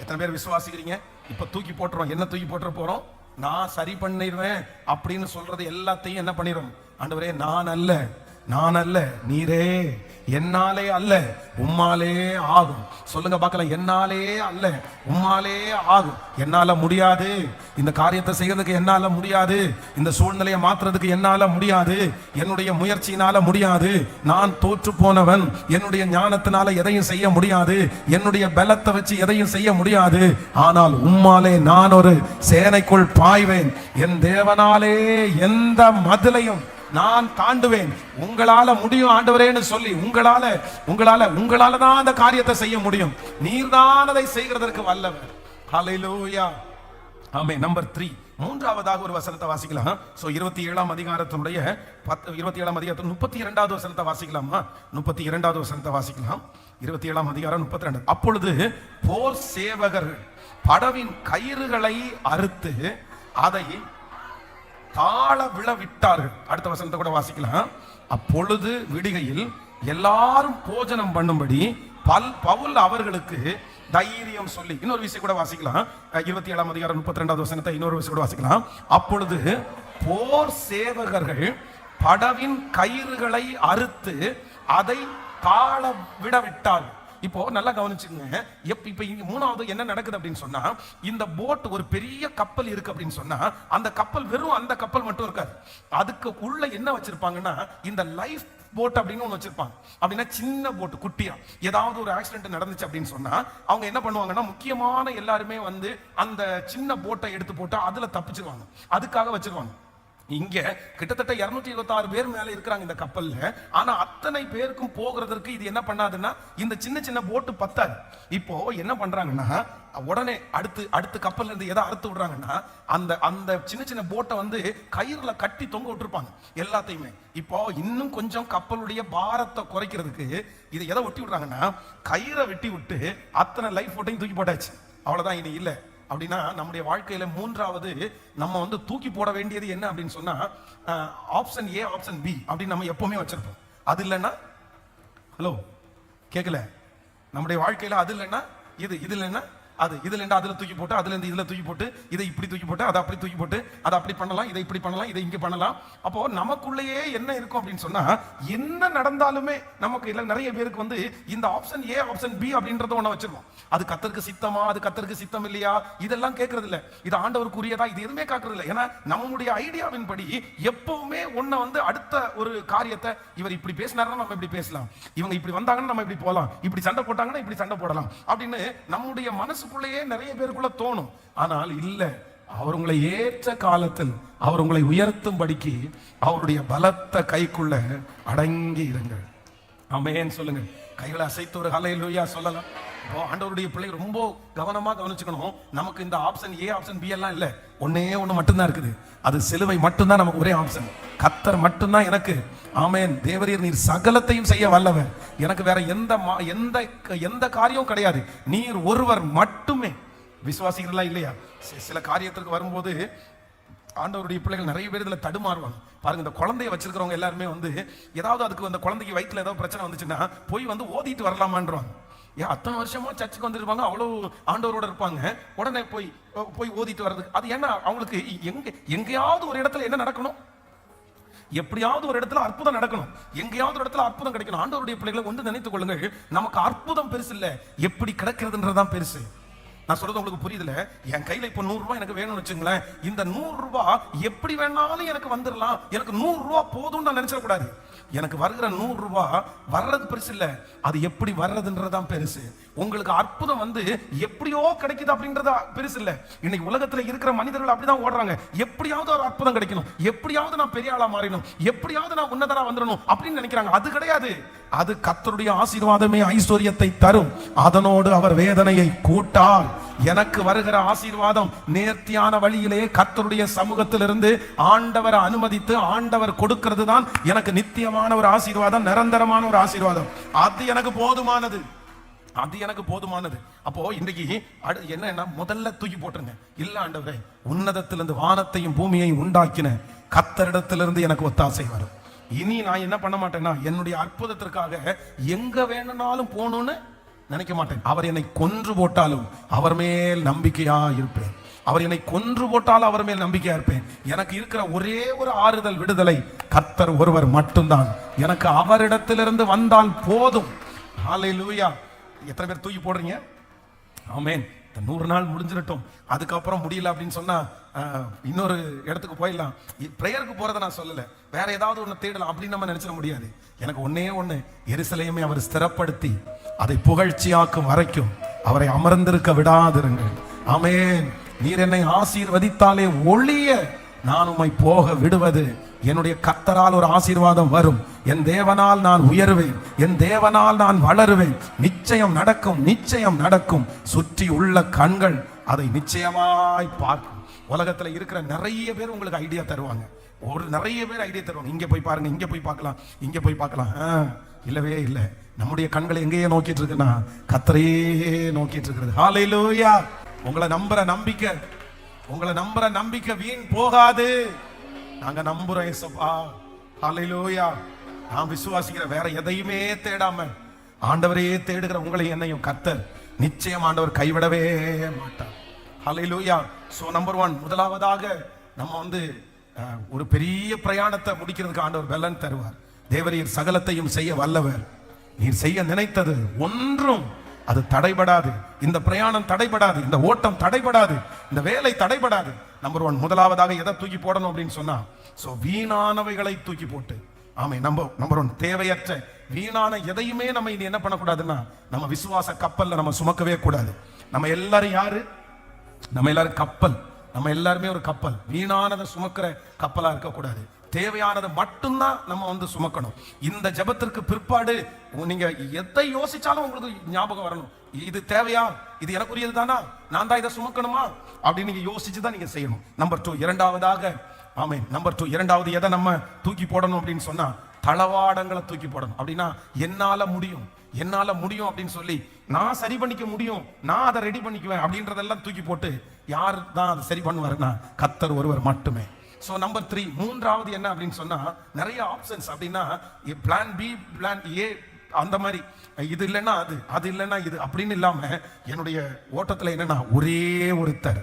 A: எத்தனை பேர் விசுவாசிக்கிறீங்க? இப்ப தூக்கி போட்டுறோம். என்ன தூக்கி போட்டுற போறோம்? நான் சரி பண்ணிடுவேன் அப்படின்னு சொல்றது எல்லாத்தையும் என்ன பண்ணிடும்? ஆண்டவரே நான் அல்ல நீரே, என்னாலே அல்ல உம்மாலே ஆகும். சொல்லுங்க பார்க்கலாம். என்னாலே அல்ல உம்மாலே ஆகும். என்னால முடியாது, இந்த காரியத்தை செய்யறதுக்கு என்னால முடியாது, இந்த சூழ்நிலையை மாத்துறதுக்கு என்னால முடியாது, என்னுடைய முயற்சியினால முடியாது, நான் தோற்று போனவன், என்னுடைய ஞானத்தினால எதையும் செய்ய முடியாது, என்னுடைய பலத்தை வச்சு எதையும் செய்ய முடியாது, ஆனால் உம்மாலே நான் ஒரு சேனைக்குள் பாய்வேன், என் தேவனாலே எந்த மதிலையும் நான் தாண்டுவேன், உங்களால முடியும் ஆண்டவரேன்னு சொல்லி உங்களால தான் அந்த காரியத்தை செய்ய முடியும். நீர்தான் அதை செய்கிறதற்கு வல்லவர். ஹல்லேலூயா. ஆமென். நம்பர் 3, மூன்றாவதாக ஒரு வசனத்தை வாசிக்கலாம். சோ 27ஆம் அதிகாரத்தினுடைய 27ஆம் அதிகாரத்தின் 32வது வசனத்தை வாசிக்கலாமா? 32வது வசனத்தை வாசிக்கலாம். 27ஆம் அதிகாரம் 32. அப்பொழுது போர் சேவகர்கள் படவின் கயிறுகளை அறுத்து அதை தாழ விழ விட்டார்கள். அடுத்த வசனத்தை கூட வாசிக்கலாம். அப்பொழுது விடுகையில் எல்லாரும் போஜனம் பண்ணும்படி பவுல் அவர்களுக்கு தைரியம் சொல்லி. இன்னொரு விஷயம் கூட வாசிக்கலாம். 27ஆம் அதிகாரம் 32வது வசனத்தை இன்னொரு விஷயம் கூட வாசிக்கலாம். அப்பொழுது போர் சேவகர்கள் படவின் கயிறுகளை அறுத்து அதை தாழ விட விட்டார்கள். இப்போ நல்லா கவனிச்சுங்க. இப்ப மூணாவது என்ன நடக்குது அப்படின்னு சொன்னா, இந்த போட் ஒரு பெரிய கப்பல் இருக்கு அப்படின்னு சொன்னா, அந்த கப்பல் வெறும் அந்த கப்பல் மட்டும் இருக்காது. அதுக்கு உள்ள என்ன வச்சிருப்பாங்கன்னா இந்த லைஃப் போட் அப்படின்னு ஒண்ணு வச்சிருப்பாங்க. அப்படின்னா சின்ன போட், குட்டியா ஏதாவது ஒரு ஆக்சிடென்ட் நடந்துச்சு அப்படின்னு சொன்னா அவங்க என்ன பண்ணுவாங்கன்னா முக்கியமான எல்லாருமே வந்து அந்த சின்ன போட்டை எடுத்து போட்டு அதுல தப்பிச்சிருவாங்க. அதுக்காக வச்சிருவாங்க. இங்க கிட்டத்தட்ட 226 பேர் மேல இருக்கிறாங்க இந்த கப்பல்ல. ஆனா அத்தனை பேருக்கும் போகிறதற்கு இது என்ன பண்ணாதுன்னா இந்த சின்ன சின்ன போட்டு பத்தாது. இப்போ என்ன பண்றாங்கன்னா உடனே அடுத்து கப்பல்ல இருந்து எதை அறுத்து விடுறாங்கன்னா அந்த சின்ன சின்ன போட்டை வந்து கயிறுல கட்டி தொங்க விட்டுருப்பாங்க எல்லாத்தையுமே. இப்போ இன்னும் கொஞ்சம் கப்பலுடைய பாரத்தை குறைக்கிறதுக்கு இதை எதை ஒட்டி விடுறாங்கன்னா கயிறை வெட்டி விட்டு அத்தனை லைஃப் போட்டையும் தூக்கி போட்டாச்சு. அவ்வளவுதான், இனி இல்லை. அப்படின்னா நம்முடைய வாழ்க்கையில மூன்றாவது நம்ம வந்து தூக்கி போட வேண்டியது என்ன அப்படின்னு சொன்னா ஆப்ஷன் ஏ, ஆப்ஷன் பி அப்படின்னு நம்ம எப்பவுமே வச்சிருப்போம். அது இல்லைன்னா, ஹலோ கேட்கல, நம்முடைய வாழ்க்கையில அது இல்லைன்னா இது இல்லைன்னா அது, இதுல இருந்து அதுல தூக்கி போட்டு, அதுல இருந்து இதுல தூக்கி போட்டு, இதை இப்படி தூக்கி போட்டு, அதை அப்படி தூக்கி போட்டு, அதை அப்படி பண்ணலாம், இதை இப்படி பண்ணலாம், இதை இங்க பண்ணலாம். அப்போ நமக்குள்ளேயே என்ன இருக்கும் அப்படின்னு சொன்னா, என்ன நடந்தாலுமே நமக்கு இல்ல நிறைய பேருக்கு வந்து இந்த ஆப்ஷன் ஏ, ஆப்ஷன் பி அப்படின்றத ஒண்ணு வச்சிருக்கோம். அது கர்த்தருக்கு சித்தமா, அது கர்த்தருக்கு சித்தம் இல்லையா, இதெல்லாம் கேட்கறது இல்ல. இது ஆண்டவருக்குரியதா, இது எதுவுமே கேட்கறது இல்லை. ஏன்னா நம்மளுடைய ஐடியாவின் படி எப்பவுமே ஒன்ன வந்து அடுத்த ஒரு காரியத்தை இவர் இப்படி பேசினாருன்னா நம்ம இப்படி பேசலாம், இவங்க இப்படி வந்தாங்கன்னா நம்ம இப்படி போகலாம், இப்படி சண்டை போட்டாங்கன்னா இப்படி சண்டை போடலாம் அப்படின்னு நம்முடைய மனசுக்குள்ளேயே நிறைய பேருக்குள்ள தோணும். ஆனால் இல்ல, அவர் உங்களை ஏற்ற காலத்தில் அவர் உங்களை உயர்த்தும்படிக்கு அவருடைய பலத்த கைக்குள்ள அடங்கி இருங்கள். ஆமென் சொல்லுங்க. கைகளை அசைத்து ஒரு ஹல்லேலூயா சொல்லலாம். ஆண்டவருடைய பிள்ளை ரொம்ப கவனமா கவனிச்சுக்கணும். நமக்கு இந்த ஆப்ஷன் ஏ, ஆப்ஷன் பி எல்லாம் இல்ல, ஒன்னே ஒண்ணு மட்டும்தான் இருக்குது. அது சிலுவை மட்டும்தான் நமக்கு ஒரே ஆப்ஷன். கர்த்தர் மட்டும்தான் எனக்கு. ஆமென். தேவரீர் நீர் சகலத்தையும் செய்ய வல்லவர், எனக்கு வேற எந்த காரியம் கிடையாது, நீர் ஒருவர் மட்டுமே. விசுவாசிகளா இல்லையா? சில காரியத்திற்கு வரும்போது ஆண்டவருடைய பிள்ளைகள் நிறைய பேர் இதுல தடுமாறுவாங்க. பாருங்க, இந்த குழந்தைய வச்சிருக்கிறவங்க எல்லாருமே வந்து ஏதாவது அதுக்கு அந்த குழந்தைக்கு வயிற்றுல ஏதாவது பிரச்சனை வந்துச்சுன்னா போய் வந்து ஓதிட்டு வரலாமான்றாங்க. ஏன் அத்தனை வருஷமா சர்ச்சுக்கு வந்துருப்பாங்க, அவ்வளவு ஆண்டவரோட இருப்பாங்க, உடனே போய் ஓதிட்டு வர்றதுக்கு அது ஏன்னா அவங்களுக்கு எங்கேயாவது ஒரு இடத்துல என்ன நடக்கணும், எப்படியாவது ஒரு இடத்துல அற்புதம் நடக்கணும், எங்கேயாவது ஒரு இடத்துல அற்புதம் கிடைக்கணும். ஆண்டவருடைய பிள்ளைகளை ஒன்று நினைத்துக் கொள்ளுங்கள், நமக்கு அற்புதம் பெருசு இல்ல, எப்படி கிடைக்கிறதுன்றதுதான் பெருசு. நான் சொல்றது உங்களுக்கு புரியுதுல? என் கையில இப்ப 100 ரூபாய் எனக்கு வேணும்னு வச்சுங்களேன், இந்த 100 ரூபாய் எப்படி வேணாலும் எனக்கு வந்துடலாம், எனக்கு 100 ரூபாய் போதும்னு நான் நினைச்சிட கூடாது. எனக்கு வருகிற 100 ரூபாய் வர்றது பெருசு இல்ல, அது எப்படி வர்றதுன்றதான் பெருசு. உங்களுக்கு அற்புதம் வந்து எப்படியோ கிடைக்குது அப்படின்றத பெருசு இல்ல. இன்னைக்கு உலகத்துல இருக்கிற மனிதர்கள் அப்படிதான் ஓடுறாங்க. எப்படியாவது ஒரு அற்புதம் கிடைக்கணும், எப்படியாவது நான் பெரிய ஆளா மாறணும், எப்படியாவது நான் உன்னதரா வந்துடணும் அப்படின்னு நினைக்கிறாங்க. அது கிடையாது. அது கர்த்தருடைய ஆசீர்வாதமே ஐஸ்வர்யத்தை தரும், அதனோடு அவர் வேதனையை கூட்டார். எனக்கு வருகிற ஆசீர்வாதம் நேர்த்தியான வழியிலே கர்த்தருடைய சமூகத்திலிருந்து ஆண்டவரை அனுமதித்து ஆண்டவர் கொடுக்கிறது தான் எனக்கு நித்தியமான ஒரு ஆசீர்வாதம், நிரந்தரமான ஒரு ஆசீர்வாதம். அது எனக்கு போதுமானது, அது எனக்கு போதுமானது. அப்போ இன்றைக்கு என்ன முதல்ல தூக்கி போட்டுருங்க. இல்ல ஆண்டவரே, உன்னதத்திலிருந்து வானத்தையும் பூமியையும் உண்டாக்கின கர்த்தரிடத்திலிருந்து எனக்கு ஒத்தாசை வரும். இனி நான் என்ன பண்ண மாட்டேன்னா, என்னுடைய அற்புதத்திற்காக எங்க வேணும்னாலும் போகணும்னு நினைக்க மாட்டேன். அவர் என்னை கொன்று போட்டாலும் அவர் மேல் நம்பிக்கையா இருப்பேன். அவர் என்னை கொன்று போட்டாலும் அவர் மேல் நம்பிக்கையா இருப்பேன். எனக்கு இருக்கிற ஒரே ஒரு ஆறுதல், விடுதலை, கர்த்தர் ஒருவர் மட்டும்தான். எனக்கு அவரிடத்திலிருந்து வந்தால் போதும். ஹல்லேலூயா. எத்தனை பேர் தூக்கி போடுறீங்க? ஆமென். 100 நாள் முடிஞ்சிடட்டும், அதுக்கப்புறம் முடியல அப்படின்னு சொன்னா இன்னொரு இடத்துக்கு போயிடலாம். பிரேயருக்கு போறதை நான் சொல்லல, வேற ஏதாவது ஒண்ணு தேடலாம் அப்படின்னு நம்ம நினைச்சிட முடியாது. எனக்கு ஒன்னே ஒண்ணு, எருசலேமை அவர் ஸ்திரப்படுத்தி அதை புகழ்ச்சியாக்கும் வரைக்கும் அவரை அமர்ந்திருக்க விடாதிருங்கள். ஆமென். நீர் என்னை ஆசீர்வதித்தாலே ஒழிய நான் உம்மை போக விடுவது. என்னுடைய கர்த்தரால் ஒரு ஆசீர்வாதம் வரும். என் தேவனால் நான் உயர்வேன், என் தேவனால் நான் வளருவேன். நிச்சயம் நடக்கும், நிச்சயம் நடக்கும். சுற்றி உள்ள கண்கள் அதை நிச்சயமாய் பார்க்கும். உலகத்துல இருக்கிற நிறைய பேர் உங்களுக்கு ஐடியா தருவாங்க, நிறைய பேர் ஐடியா தருவாங்க. இங்க போய் பாருங்க, இங்க போய் பார்க்கலாம், இங்க போய் பார்க்கலாம். இல்லவே இல்லை. நம்முடைய கண்களை எங்கேயே நோக்கிட்டு இருக்குன்னா கர்த்தரையே நோக்கிட்டு இருக்கிறது. ஹல்லேலூயா. உங்களை நம்புற நம்பிக்கை, உங்களை நம்புற நம்பிக்கை வீண் போகாது. நாங்க நம்புறோம் இயேசுப்பா. ஹல்லேலூயா. நான் விசுவாசிக்கிற வேற எதையுமே தேடாம ஆண்டவரையே தேடுகிற உங்களை என்னையும் கர்த்தர் நிச்சயம் ஆண்டவர் கைவிடவே மாட்டார். ஹல்லேலூயா. சோ நம்பர் 1, முதலாவதாக நம்ம வந்து ஒரு பெரிய பிரயாணத்தை முடிக்கிறதுக்கு ஆண்டவர் பலன் தருவார். தேவரீர் சகலத்தையும் செய்ய வல்லவர். நீர் செய்ய நினைத்தது ஒன்றும் அது தடைபடாது. இந்த பிரயாணம் தடைபடாது, இந்த ஓட்டம் தடைபடாது, இந்த வேலை தடைபடாது. நம்பர் 1, முதலாவதாக எதை தூக்கி போடணும் அப்படின்னு சொன்னா, சோ வீணானவைகளை தூக்கி போட்டு, ஆமே, நம்பர் 1, தேவையற்ற வீணான எதையுமே நம்ம இனி என்ன பண்ணக்கூடாதுன்னா, நம்ம விசுவாச கப்பல்ல நம்ம சுமக்கவே கூடாது. நம்ம எல்லாரும் யாரு? நம்ம எல்லாரும் கப்பல். நம்ம எல்லாருமே ஒரு கப்பல். வீணானதை சுமக்கிற கப்பலா இருக்கக்கூடாது. தேவையானதை மட்டும்தான் நம்ம வந்து சுமக்கணும். இந்த ஜெபத்திற்கு பிற்பாடு நீங்க எதை யோசிச்சாலும் உங்களுக்கு ஞாபகம் வரணும், இது தேவையா, இது எனக்குரியது தானா, நான் தான் இதை சுமக்கணுமா அப்படின்னு நீங்க யோசிச்சுதான் நீங்க செய்யணும். நம்பர் 2, இரண்டாவதாக, ஆமே, நம்பர் 2, இரண்டாவது எதை நம்ம தூக்கி போடணும் அப்படின்னு சொன்னா, தளவாடங்களை தூக்கி போடணும். அப்படின்னா என்னால முடியும், என்னால முடியும் அப்படின்னு சொல்லி நான் சரி பண்ணிக்க முடியும், நான் அதை ரெடி பண்ணிக்குவேன் அப்படின்றதெல்லாம் தூக்கி போட்டு, யார் தான் அதை சரி பண்ணுவாருன்னா கர்த்தர் ஒருவர் மட்டுமே. சோ நம்பர் 3, மூன்றாவது என்ன அப்படின்னு சொன்னா, நிறைய ஆப்ஷன்ஸ். அப்படின்னா பிளான் பி, பிளான் ஏ, அந்த மாதிரி இது இல்லைன்னா அது, அது இல்லைன்னா இது அப்படின்னு இல்லாம என்னுடைய ஓட்டத்துல என்னன்னா ஒரே ஒருத்தர்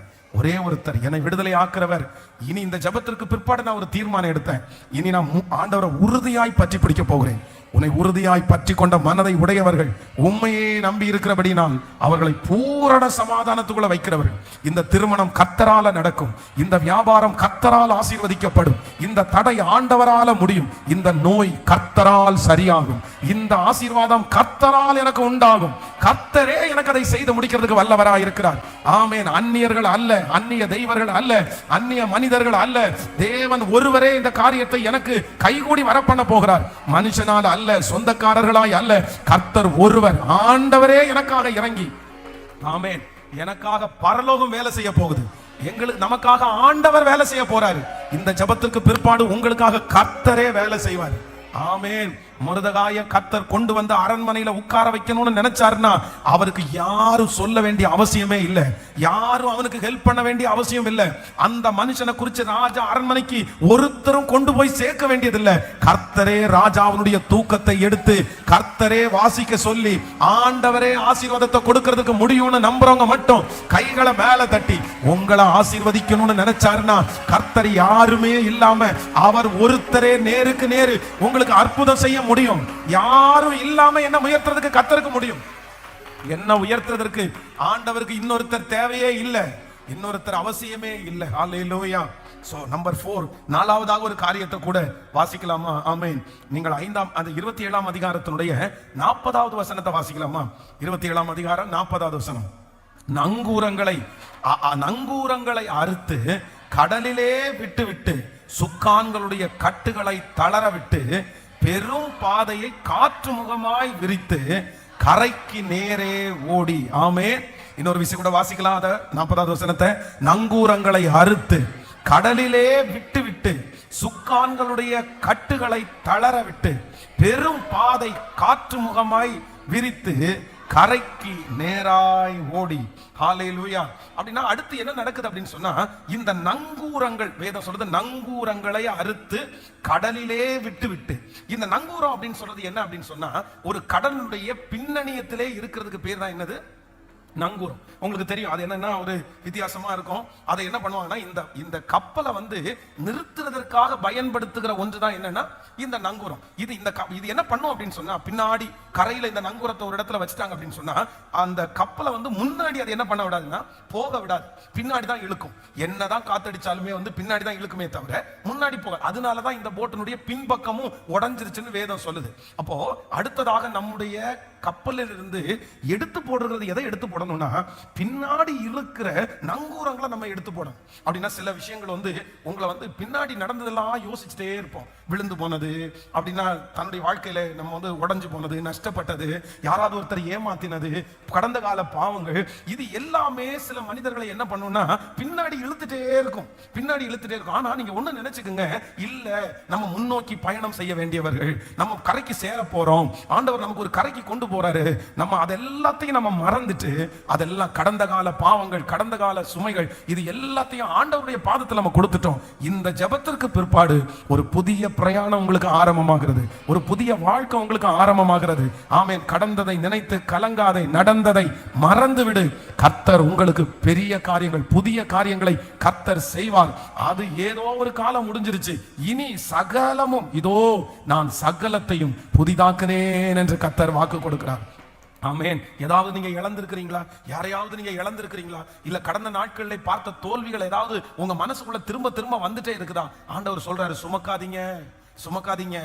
A: என்னை விடுதலை ஆக்குறவர். இனி இந்த ஜெபத்திற்கு பிற்பாடு நான் ஒரு தீர்மானம் எடுத்தேன். இனி நான் ஆண்டவரை உறுதியாய் பற்றி பிடிக்க போகிறேன். உன்னை உறுதியாய் பற்றி கொண்ட மனதை உடையவர்கள், உண்மையே நம்பி இருக்கிறபடினால் அவர்களை பூரண சமாதானத்துக்குள்ள வைக்கிறவர்கள். இந்த திருமணம் கர்த்தரால நடக்கும், இந்த வியாபாரம் கர்த்தரால் ஆசீர்வதிக்கப்படும், இந்த தடை ஆண்டவரால முடியும், இந்த நோய் கர்த்தரால் சரியாகும், இந்த ஆசீர்வாதம் கர்த்தரால் எனக்கு உண்டாகும். கர்த்தரே எனக்கு அதை செய்து முடிக்கிறதுக்கு வல்லவராய் இருக்கிறார். ஆமென். அந்நியர்கள் அல்ல, அந்நிய தெய்வர்கள் அல்ல, அந்நிய மனிதர்கள் அல்ல, தேவன் ஒருவரே இந்த காரியத்தை எனக்கு கைகூடி வரப்பண்ண போகிறார். மனுஷனால் அல்ல, சொந்தக்காரர்களாய் அல்ல, கர்த்தர் ஒருவர், ஆண்டவரே எனக்காக இறங்கி, ஆமென், எனக்காக பரலோகம் வேலை செய்ய போகுது. நமக்காக ஆண்டவர் வேலை செய்ய போறாரு. இந்த ஜெபத்திற்கு பிற்பாடு உங்களுக்காக கர்த்தரே வேலை செய்வார். ஆமென். மொர்தெகாயை கர்த்தர் கொண்டு வந்து அரண்மனையில உட்கார வைக்கணும்னு நினைச்சாருன்னா அவருக்கு யாரும் சொல்ல வேண்டிய அவசியமே இல்லை, யாரும் அவனுக்கு ஹெல்ப் பண்ண வேண்டிய அவசியம் இல்லை. அந்த மனுஷனை குறித்து ராஜா அரண்மனைக்கு ஒருத்தரும் கொண்டு போய் சேர்க்க வேண்டியதில்லை. கர்த்தரே ராஜாவுடைய தூக்கத்தை எடுத்து கர்த்தரே வாசிக்க சொல்லி ஆண்டவரே ஆசீர்வாதத்தை கொடுக்கிறதுக்கு முடியும்னு நம்புறவங்க மட்டும் கைகளை மேல தட்டி உங்களை ஆசீர்வதிக்கணும்னு நினைச்சாருன்னா கர்த்தர் யாருமே இல்லாம அவர் ஒருத்தரே நேருக்கு நேரு உங்களுக்கு அற்புதம் செய்ய முடியும். யாரும் இல்லாம என்ன முயற்சிறதுக்கு கர்த்தருக்கு முடியும். என்ன உயர்த்துறதற்கு ஆண்டவருக்கு இன்னொருத்தர் தேவையே இல்லை, இன்னொருத்தர் அவசியமே இல்லை. ஹல்லேலூயா. சோ நம்பர் 4, நாலாவதாக ஒரு காரியத்தை கூட வாசிக்கலாமா? ஆமென். நீங்கள் 27ஆம் அதிகாரத்தினுடைய 40வது வசனத்தை வாசிக்கலாமா? 27ஆம் அதிகாரம் 40வது வசனம். நங்கூரங்களை அறுத்து கடலிலே விட்டு சுக்கான்களுடைய கட்டுகளை தளர விட்டு பெரும் பாதையை காற்று முகமாய் விரித்து கரைக்கு நேரே ஓடி. ஆமென். இன்னொரு விஷயம் கூட வாசிக்கலாம். அத 40வது வசனத்தை. நங்கூரங்களை அறுத்து கடலிலே விட்டு சுக்கான்களுடைய கட்டுகளை தளர விட்டு பெரும் பாதை காற்று முகமாய் விரித்து கரைக்கு நேராய் ஓடி. ஹல்லேலூயா. அப்படின்னா அடுத்து என்ன நடக்குது அப்படின்னு சொன்னா, இந்த நங்கூரங்கள், வேதம் சொல்றது நங்கூரங்களை அறுத்து கடலிலே விட்டு. இந்த நங்கூரம் அப்படின்னு சொல்றது என்ன அப்படின்னு சொன்னா, ஒரு கடலுடைய பின்னணியத்திலே இருக்கிறதுக்கு பேர் தான் என்னது? நங்கூரம். உங்களுக்கு தெரியும் அது என்னன்னா ஒரு வித்தியாசமா இருக்கும். அதை என்ன பண்ணுவாங்கன்னா, இந்த கப்பலை நிறுத்துறதற்காக பயன்படுத்துகிற ஒன்றுதான் என்னன்னா இந்த நங்கூரம். இது என்ன பண்ணும் அப்படின்னு சொன்னா, பின்னாடி கரையில இந்த நங்கூரத்தை ஒரு இடத்துல வச்சுட்டாங்க அப்படின்னு சொன்னா, அந்த கப்பலை முன்னாடி அது என்ன பண்ண விடாதுன்னா போக விடாது, பின்னாடி தான் இழுக்கும். என்னதான் காத்தடிச்சாலுமே பின்னாடி தான் இழுக்குமே தவிர முன்னாடி போக. அதனாலதான் இந்த போட்டினுடைய பின்பக்கமும் உடைஞ்சிருச்சுன்னு வேதம் சொல்லுது. அப்போ அடுத்ததாக நம்முடைய கப்பலில் இருந்து எடுத்து போடுறது எதை எடுத்து போடணும்னா, பின்னாடி இழுக்கிற நங்கூரங்களை நம்ம எடுத்து போடணும். அப்படின்னா சில விஷயங்கள் உங்களை பின்னாடி நடந்ததெல்லாம் யோசிச்சுட்டே இருப்போம். விழுந்து போனது அப்படின்னா, தன்னுடைய வாழ்க்கையில நம்ம உடைஞ்சு போனது, நஷ்டப்பட்டது, யாராவது ஒருத்தர் ஏமாத்தினது, கடந்த கால பாவங்கள், இது எல்லாமே சில மனிதர்களை என்ன பண்ணும்னா பின்னாடி இழுத்துட்டே இருக்கும். ஆனா நீங்க ஒண்ணு நினைச்சுக்குங்க, இல்ல நம்ம முன்னோக்கி பயணம் செய்ய வேண்டியவர்கள், நம்ம கரைக்கு சேர போறோம், ஆண்டவர் நமக்கு ஒரு கரைக்கு கொண்டு போறாரு. நம்ம அதெல்லாத்தையும் நம்ம மறந்துட்டு, அதெல்லாம் கடந்த கால பாவங்கள், கடந்த கால சுமைகள், இது எல்லாத்தையும் ஆண்டவருடைய பாதத்தில் நம்ம கொடுத்துட்டோம். இந்த ஜெபத்திற்கு பிற்பாடு ஒரு புதிய பிரயாணம் உங்களுக்கு ஆரம்பமாகிறது, ஒரு புதிய வாழ்க்கை உங்களுக்கு ஆரம்பமாகிறது. ஆமென். கடந்ததை நினைத்து கலங்காதே, நடந்ததை மறந்து விடு. கர்த்தர் உங்களுக்கு பெரிய காரியங்கள், புதிய காரியங்களை கர்த்தர் செய்வார். அது ஏதோ ஒரு காலம் முடிஞ்சிருச்சு, இனி சகலமும், இதோ நான் சகலத்தையும் புதிதாக்குனேன் என்று கர்த்தர் வாக்கு கொடுக்கிறார். ஆமென். ஏதாவது நீங்க இழந்திருக்கிறீங்களா? யாரையாவது நீங்க இழந்திருக்கிறீங்களா? இல்ல கடந்த நாட்களில் பார்த்த தோல்விகள் ஏதாவது உங்க மனசுக்குள்ள திரும்ப வந்துட்டே இருக்குதா? ஆண்டவர் சொல்றாரு, சுமக்காதீங்க,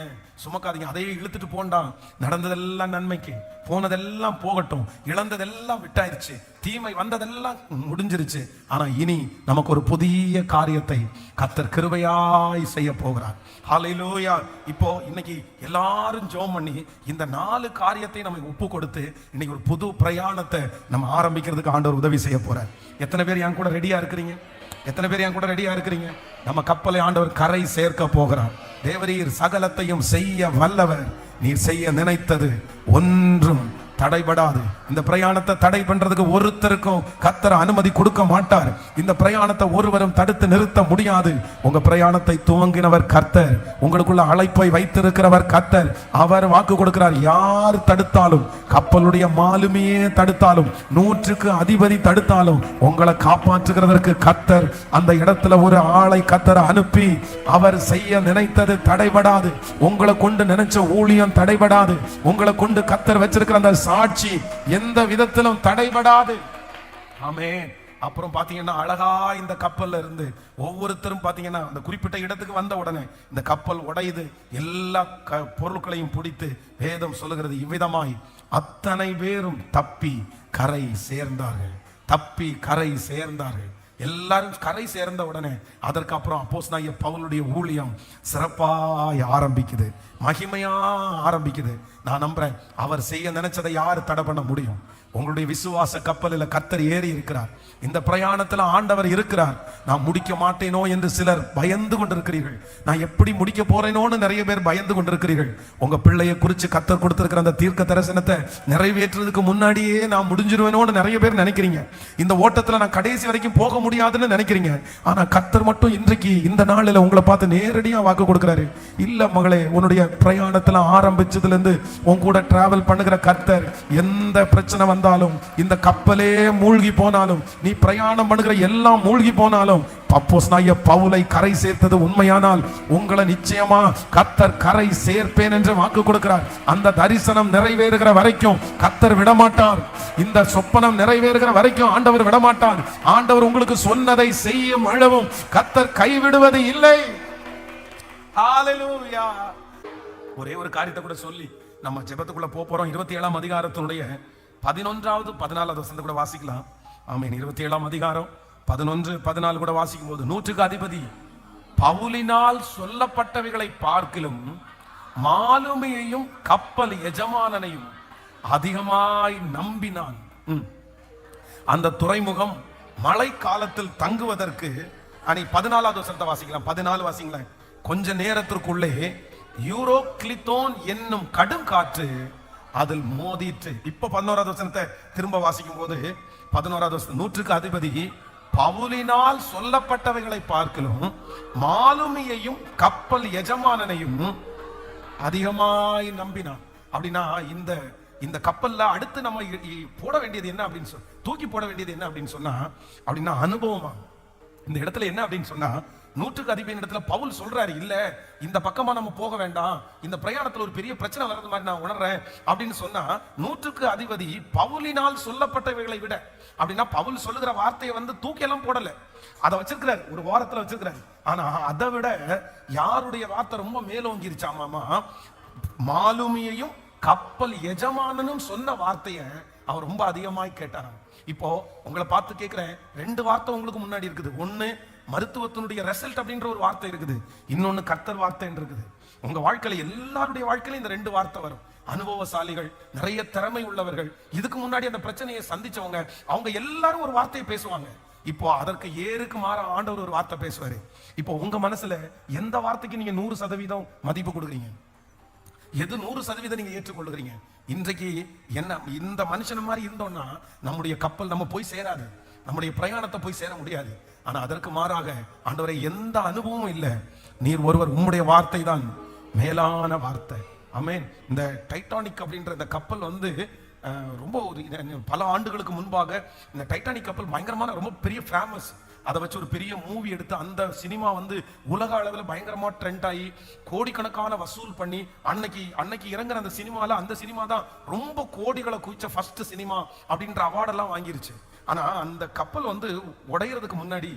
A: அதையே இழுத்துட்டு போண்டா. நடந்ததெல்லாம் நன்மைக்கு, போனதெல்லாம் போகட்டும், இழந்ததெல்லாம் விட்டாயிருச்சு, தீமை வந்ததெல்லாம் முடிஞ்சிருச்சு. ஆனா இனி நமக்கு ஒரு புதிய காரியத்தை கர்த்தர் கிருபையாய் செய்ய போகிறார். ஹல்லேலூயா. இப்போ இன்னைக்கு எல்லாரும் ஜெபம் பண்ணி இந்த 4 காரியத்தை நம்ம ஒப்பு கொடுத்து இன்னைக்கு ஒரு புது பிரயாணத்தை நம்ம ஆரம்பிக்கிறதுக்கு ஆண்டவர் உதவி செய்ய போறார். எத்தனை பேர் என் கூட ரெடியா இருக்கிறீங்க? நம்ம கப்பலை ஆண்டவர் கரை சேர்க்க போகிறார். தேவரீர் சகலத்தையும் செய்ய வல்லவர். நீர் செய்ய நினைத்தது ஒன்றும் தடைபடாது. இந்த பிரயாணத்தை தடை பண்றதுக்கு ஒருத்தருக்கும் கர்த்தர் அனுமதி கொடுக்க மாட்டார். இந்த பிரயாணத்தை ஒருவரும் தடுத்து நிறுத்த முடியாது. உங்க பிரயாணத்தை துவங்கினவர் கர்த்தர், உங்களுக்குள்ள அழைப்பை வைத்திருக்கிறவர் கர்த்தர். அவர் வாக்கு கொடுக்கிறார், யார் தடுத்தாலும், கப்பலுடைய மாலுமியே தடுத்தாலும், 100க்கு அதிபதி தடுத்தாலும், உங்களை காப்பாற்றுகிறதற்கு கர்த்தர் அந்த இடத்துல ஒரு ஆளை கர்த்தர் அனுப்பி அவர் செய்ய நினைத்தது தடைபடாது. உங்களை கொண்டு நினைச்ச ஊழியம் தடைபடாது. உங்களை கொண்டு கர்த்தர் வச்சிருக்கிற அந்த சாட்சி எந்த விதத்திலும் தடைபடாது. ஆமென். அப்புறம் பாத்தீங்கன்னா அழகா இந்த கப்பல்ல இருந்து ஒவ்வொருத்தரும் பாத்தீங்கன்னா அந்த குறிப்பிட்ட இடத்துக்கு வந்த உடனே இந்த கப்பல் உடையுது. எல்லா பொருட்களையும் பிடித்து வேதம் சொல்லுகிறது இவ்விதமாய் அத்தனை பேரும் தப்பி கரை சேர்ந்தார்கள். எல்லாரும் கரை சேர்ந்த உடனே அதற்கு அப்புறம் அப்போஸ்தலனாகிய பவுலுடைய ஊழியம் சிறப்பாய் ஆரம்பிக்குது, மகிமையா ஆரம்பிக்குது. நான் நம்புறேன், அவர் செய்ய நினைச்சதை யார் தடை பண்ண முடியும்? உங்களுடைய விசுவாச கப்பலில் கர்த்தர் ஏறி இருக்கிறார். இந்த பிரயாணத்தில் ஆண்டவர் இருக்கிறார். நான் முடிக்க மாட்டேனோ என்று சிலர் பயந்து கொண்டிருக்கிறீர்கள். நான் எப்படி முடிக்க போறேனோன்னு நிறைய பேர் பயந்து கொண்டிருக்கிறீர்கள். உங்க பிள்ளையை குறித்து கர்த்தர் கொடுத்திருக்கிற அந்த தீர்க்க தரிசனத்தை நிறைவேற்றுறதுக்கு முன்னாடியே நான் முடிஞ்சிருவேனோன்னு நிறைய பேர் நினைக்கிறீங்க. இந்த ஓட்டத்தில் நான் கடைசி வரைக்கும் போக முடியாதுன்னு நினைக்கிறீங்க. ஆனா கர்த்தர் மட்டும் இன்றைக்கு இந்த நாளில் உங்களை பார்த்து நேரடியா வாக்கு கொடுக்கிறாரு. இல்ல மகளே, உன்னுடைய பிரயாணத்தில் ஆரம்பிச்சதுல இருந்து உன் கூட டிராவல் பண்ணுகிற கர்த்தர் எந்த பிரச்சனை வந்தாலும் வந்தாலும், இந்த கப்பலே மூழ்கி போனாலும், நீ பிரயாணம் பண்ணுகிற எல்லாம் மூழ்கி போனாலும், அப்போஸ்தலனாகிய பவுலை கரை சேர்த்தது உண்மையானால் உங்களை நிச்சயமா கர்த்தர் கரை சேர்ப்பேன் என்று வாக்கு கொடுக்கிறார். அந்த தரிசனம் நிறைவேறுகிற வரைக்கும் கர்த்தர் விடமாட்டார். இந்த சொப்பனம் நிறைவேறுகிற வரைக்கும் ஆண்டவர் விடமாட்டார். ஆண்டவர் உங்களுக்கு சொன்னதை செய்யும் அளவும் கர்த்தர் கைவிடுவது இல்லை. ஹalleluya. ஒரே ஒரு காரியத்தை கூட சொல்லி நம்ம ஜெபத்துக்குள்ள போறோம். 27ஆம் அதிகாரத்தினுடைய 11வது 14வது வசனத்தை கூட வாசிக்கலாம். ஆமென். 27ஆம் அதிகாரம் 11, 14 கூட வாசிக்கும் போது, நூற்றுக்கு அதிபதி பவுலினால் சொல்லப்பட்டவைகளை பார்க்கிலும் மாலுமியையும் கப்பல் எஜமானனையும் அதிகமாய் நம்பினான். அந்த துறைமுகம் மழை காலத்தில் தங்குவதற்கு 14வது வசனத்தை வாசிக்கலாம். 14 வாசிங்களேன். கொஞ்ச நேரத்திற்குள்ளே யூரோக்ளித்தோன் என்னும் கடும் காற்று அதில் மோதிற்று. இப்ப 11வது வசனத்தை திரும்ப வாசிக்கும் போது 11வது வசனம், நூற்றுக்கு அதிபதி பவுலினால் சொல்லப்பட்டவைகளை பார்க்கலும் மாலுமியையும் கப்பல் எஜமானனையும் அதிகமாய் நம்பினான். அப்படின்னா இந்த கப்பல்ல அடுத்து நம்ம போட வேண்டியது என்ன அப்படின்னு சொன்னா, தூக்கி போட வேண்டியது என்ன அப்படின்னு சொன்னா, அப்படின்னா அனுபவமா. இந்த இடத்துல என்ன அப்படின்னு சொன்னா, நூற்றுக்கு அதிபதியின் இடத்துல பவுல் சொல்றாரு, இல்ல இந்த பக்கமா நம்ம போக வேண்டாம், இந்த பிரயாணத்துல ஒரு பெரிய பிரச்சனை வர்றது மாதிரி நான் உணர்றேன் அப்படின்னு சொன்னா, நூற்றுக்கு அதிபதி பவுலினால் சொல்லப்பட்டவைகளை விட, அப்படின்னா பவுல் சொல்லுகிற வார்த்தையை தூக்கி எல்லாம் போடல, அதை வச்சிருக்கிறார், ஒரு வாரத்துல வச்சிருக்கிறார். ஆனா அதை விட யாருடைய வார்த்தை ரொம்ப மேலோங்கிருச்சாமாமா, மாலுமியையும் கப்பல் எஜமானனும் சொன்ன வார்த்தையை அவர் ரொம்ப அதிகமாய் கேட்டாராம். இப்போ உங்களை பார்த்து கேட்கிறேன், 2 வார்த்தை உங்களுக்கு முன்னாடி இருக்குது. ஒண்ணு மருத்துவத்தினுடைய ரிசல்ட் அப்படின்ற ஒரு வார்த்தை இருக்குது, இன்னொன்னு கர்த்தர் வார்த்தை இருக்குது. உங்க வாழ்க்கையில எல்லாருடைய வாழ்க்கையில இந்த 2 வார்த்தை வரும். அனுபவசாலிகள், நிறைய திறமை உள்ளவர்கள், இதுக்கு முன்னாடி அந்த பிரச்சனையை சந்திச்சவங்க, அவங்க எல்லாரும் ஒரு வார்த்தையை பேசுவாங்க. இப்போ அதற்கு ஏருக்கு மாற ஆண்டவர் ஒரு வார்த்தை பேசுவாரு. இப்போ உங்க மனசுல எந்த வார்த்தைக்கு நீங்க 100% மதிப்பு கொடுக்குறீங்க? எது 100% நீங்க ஏற்றுக்கொள்ளுகிறீங்க? இன்றைக்கு என்ன இந்த மனுஷன் மாதிரி இருந்தோம்னா நம்முடைய கப்பல் நம்ம போய் சேராது, நம்முடைய பிரயாணத்தை போய் சேர முடியாது. ஆனா அதற்கு மாறாக ஆண்டவரை எந்த அனுபவமும் இல்லை, நீர் ஒருவர், உம்முடைய வார்த்தை தான் மேலான வார்த்தை. ஆமென். இந்த டைட்டானிக் அப்படின்ற இந்த கப்பல் ரொம்ப ஒரு பல ஆண்டுகளுக்கு முன்பாக இந்த டைட்டானிக் கப்பல் பயங்கரமான ரொம்ப பெரிய ஃபேமஸ். அதை வச்சு ஒரு பெரிய மூவி எடுத்து அந்த சினிமா உலக அளவில் பயங்கரமா ட்ரெண்ட் ஆகி கோடிக்கணக்கான வசூல் பண்ணி அன்னைக்கு இறங்குற அந்த சினிமா தான் ரொம்ப கோடிகளை குவிச்ச ஃபர்ஸ்ட் சினிமா அப்படின்ற அவார்டெல்லாம் வாங்கிருச்சு. ஆனா அந்த கப்பல் உடையறதுக்கு முன்னாடி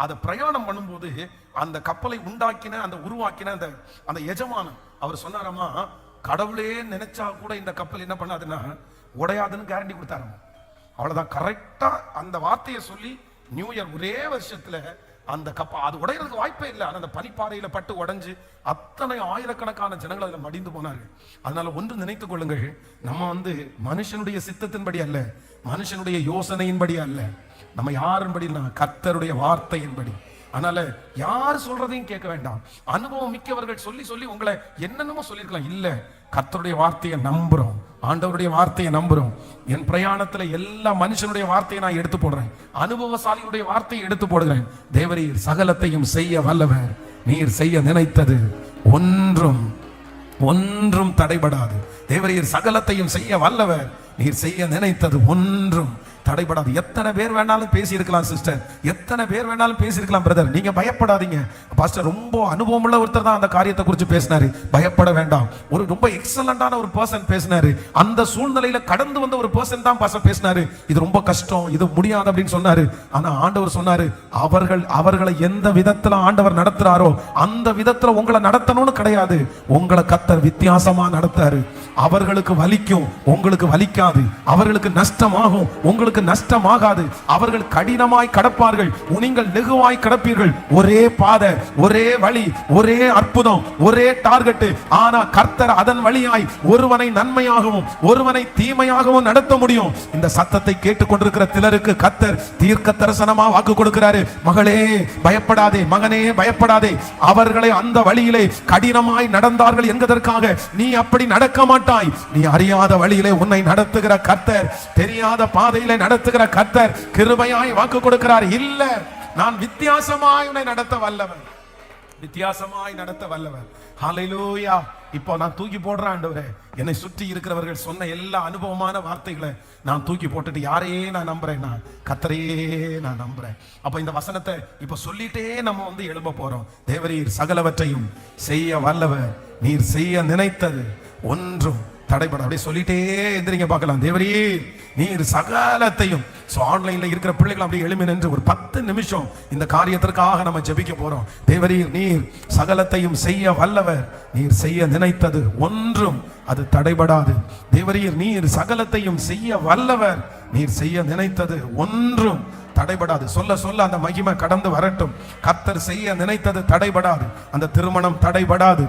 A: அதை பிரயாணம் பண்ணும்போது அந்த கப்பலை உருவாக்கின அந்த எஜமானன் அவர் சொன்னாராமா, கடவுளே நினைச்சா கூட இந்த கப்பல் என்ன பண்ணாதுன்னா உடையாதுன்னு கேரண்டி கொடுத்தாராமா. அவ்வளவுதான், கரெக்டா அந்த வார்த்தையை சொல்லி நியூ இயர் ஒரே வருஷத்துல அந்த கப்பல் அது உடையறதுக்கு வாய்ப்பே இல்லை. அந்த பனிப்பாறையில பட்டு உடைஞ்சு அத்தனை ஆயிரக்கணக்கான ஜனங்கள் அதுல மடிந்து போனார்கள். அதனால ஒன்று நினைத்துக் கொள்ளுங்கள், நம்ம மனுஷனுடைய சித்தத்தின்படி அல்ல, மனுஷனுடைய யோசனையின்படி அல்ல, நம்ம யாருன்படினா கர்த்தருடைய வார்த்தையின்படி. அதனால யார் சொல்றதையும் கேட்க வேண்டாம். அனுபவம் மிக்கவர்கள் சொல்லி சொல்லி உங்களை என்னென்னமோ சொல்லிருக்கலாம். இல்ல, கர்த்தருடைய வார்த்தையை நம்புறோம், ஆண்டவருடைய வார்த்தையை நம்புறோம். என் பிரயாணத்துல எல்லா மனுஷனுடைய வார்த்தையை நான் எடுத்து போடுறேன், அனுபவசாலியுடைய வார்த்தையை எடுத்து போடுகிறேன். தேவரீர் சகலத்தையும் செய்ய வல்லவர், நீர் செய்ய நினைத்தது ஒன்றும் தடைபடாது. தேவரீர் சகலத்தையும் செய்ய வல்லவர், நீர் செய்ய நினைத்தது ஒன்றும் தடைபடாது. எத்தனை பேர் வேணாலும் பேசி இருக்கலாம் சிஸ்டர், எத்தனை பேர் வேணாலும் பேசி இருக்கலாம் பிரதர், நீங்க பயப்படாதீங்க. பாஸ்டர் ரொம்ப அனுபவம் உள்ள ஒருத்தர் தான் அந்த காரியத்தை குறித்து பேசினாரு, பயப்பட வேண்டாம். ஒரு ரொம்ப எக்ஸலண்டான ஒரு பர்சன் பேசினாரு, அந்த சூழ்நிலையில கடந்து வந்த ஒரு பர்சன் தான் பாஸ்டர் பேசினாரு, இது ரொம்ப கஷ்டம், இது முடியாது அப்படின்னு சொன்னாரு. ஆனா ஆண்டவர் சொன்னாரு, அவர்களை எந்த விதத்துல ஆண்டவர் நடத்துறாரோ அந்த விதத்துல உங்களை நடத்தணும்னு கிடையாது, உங்களை கர்த்தர் வித்தியாசமா நடத்தாரு. அவர்களுக்கு வலிக்கும், உங்களுக்கு வலிக்காது. அவர்களுக்கு நஷ்டமாகும், உங்களுக்கு நஷ்டமாகாது. அவர்கள் கடினமாய் கடப்பார்கள், நீங்கள் லெகுவாய் கடப்பீர்கள். ஒரே பாதை, ஒரே வழி, ஒரே அற்புதம், ஒரே டார்கெட். ஆனா கர்த்தர் அதன் வழியாய் ஒருவனை நன்மையாகவும் ஒருவனை தீமையாகவும் நடத்த முடியும். இந்த சத்தத்தை கேட்டுக்கொண்டிருக்கிற சிலருக்கு கர்த்தர் தீர்க்க தரிசனமா வாக்கு கொடுக்கிறாரு. மகளே பயப்படாதே, மகனே பயப்படாதே. அவர்களை அந்த வழியிலே கடினமாய் நடந்தார்கள் என்பதற்காக நீ அப்படி நடக்க மாட்டாய். நீ அறியாத வழியிலே உன்னை நடத்துகிற கர்த்தர், தெரியாத பாதையிலே நடத்துகிற கர்த்தர் கிருபையாய் வாக்கு கொடுக்கிறார். இல்ல, நான் வித்தியாசமாய் உன்னை நடத்த வல்லவன், வித்தியாசமாய் நடத்த வல்லவன். ஹல்லேலூயா. இப்போ நான் தூக்கி போடுறேன் ஆண்டவரே, என்னை சுற்றி இருக்கிறவர்கள் சொன்ன எல்லா அனுபவமான வார்த்தைகளை நான் தூக்கி போட்டுட்டு யாரையே நான் நம்புறேன், நான் கர்த்தரையே நான் நம்புறேன். அப்ப இந்த வசனத்தை இப்ப சொல்லிட்டே நம்ம வந்து எழும்ப போறோம். தேவரீர் சகலவற்றையும் செய்ய வல்லவர், நீர் செய்ய நினைத்தது ஒன்றும் தடைபட. அப்படியே சொல்லிட்டே எந்திரிங்க பார்க்கலாம். தேவரீர் நீர் சகலத்தையும். ஆன்லைன்ல இருக்கிற பிள்ளைகள் அப்படியே எழுமி நின்று ஒரு 10 நிமிஷம் இந்த காரியத்திற்காக நம்ம ஜெபிக்க போறோம். தேவரீர் நீர் சகலத்தையும் செய்ய வல்லவர், நீர் செய்ய நினைத்தது ஒன்றும் அது தடைபடாது. தேவரீர் நீர் சகலத்தையும் செய்ய வல்லவர், நீர் செய்ய நினைத்தது ஒன்றும் தடைபடாது. சொல்ல சொல்ல அந்த மகிமை கடந்து வரட்டும். கர்த்தர் செய்ய நினைத்தது தடைபடாது. அந்த திருமணம் தடைபடாது,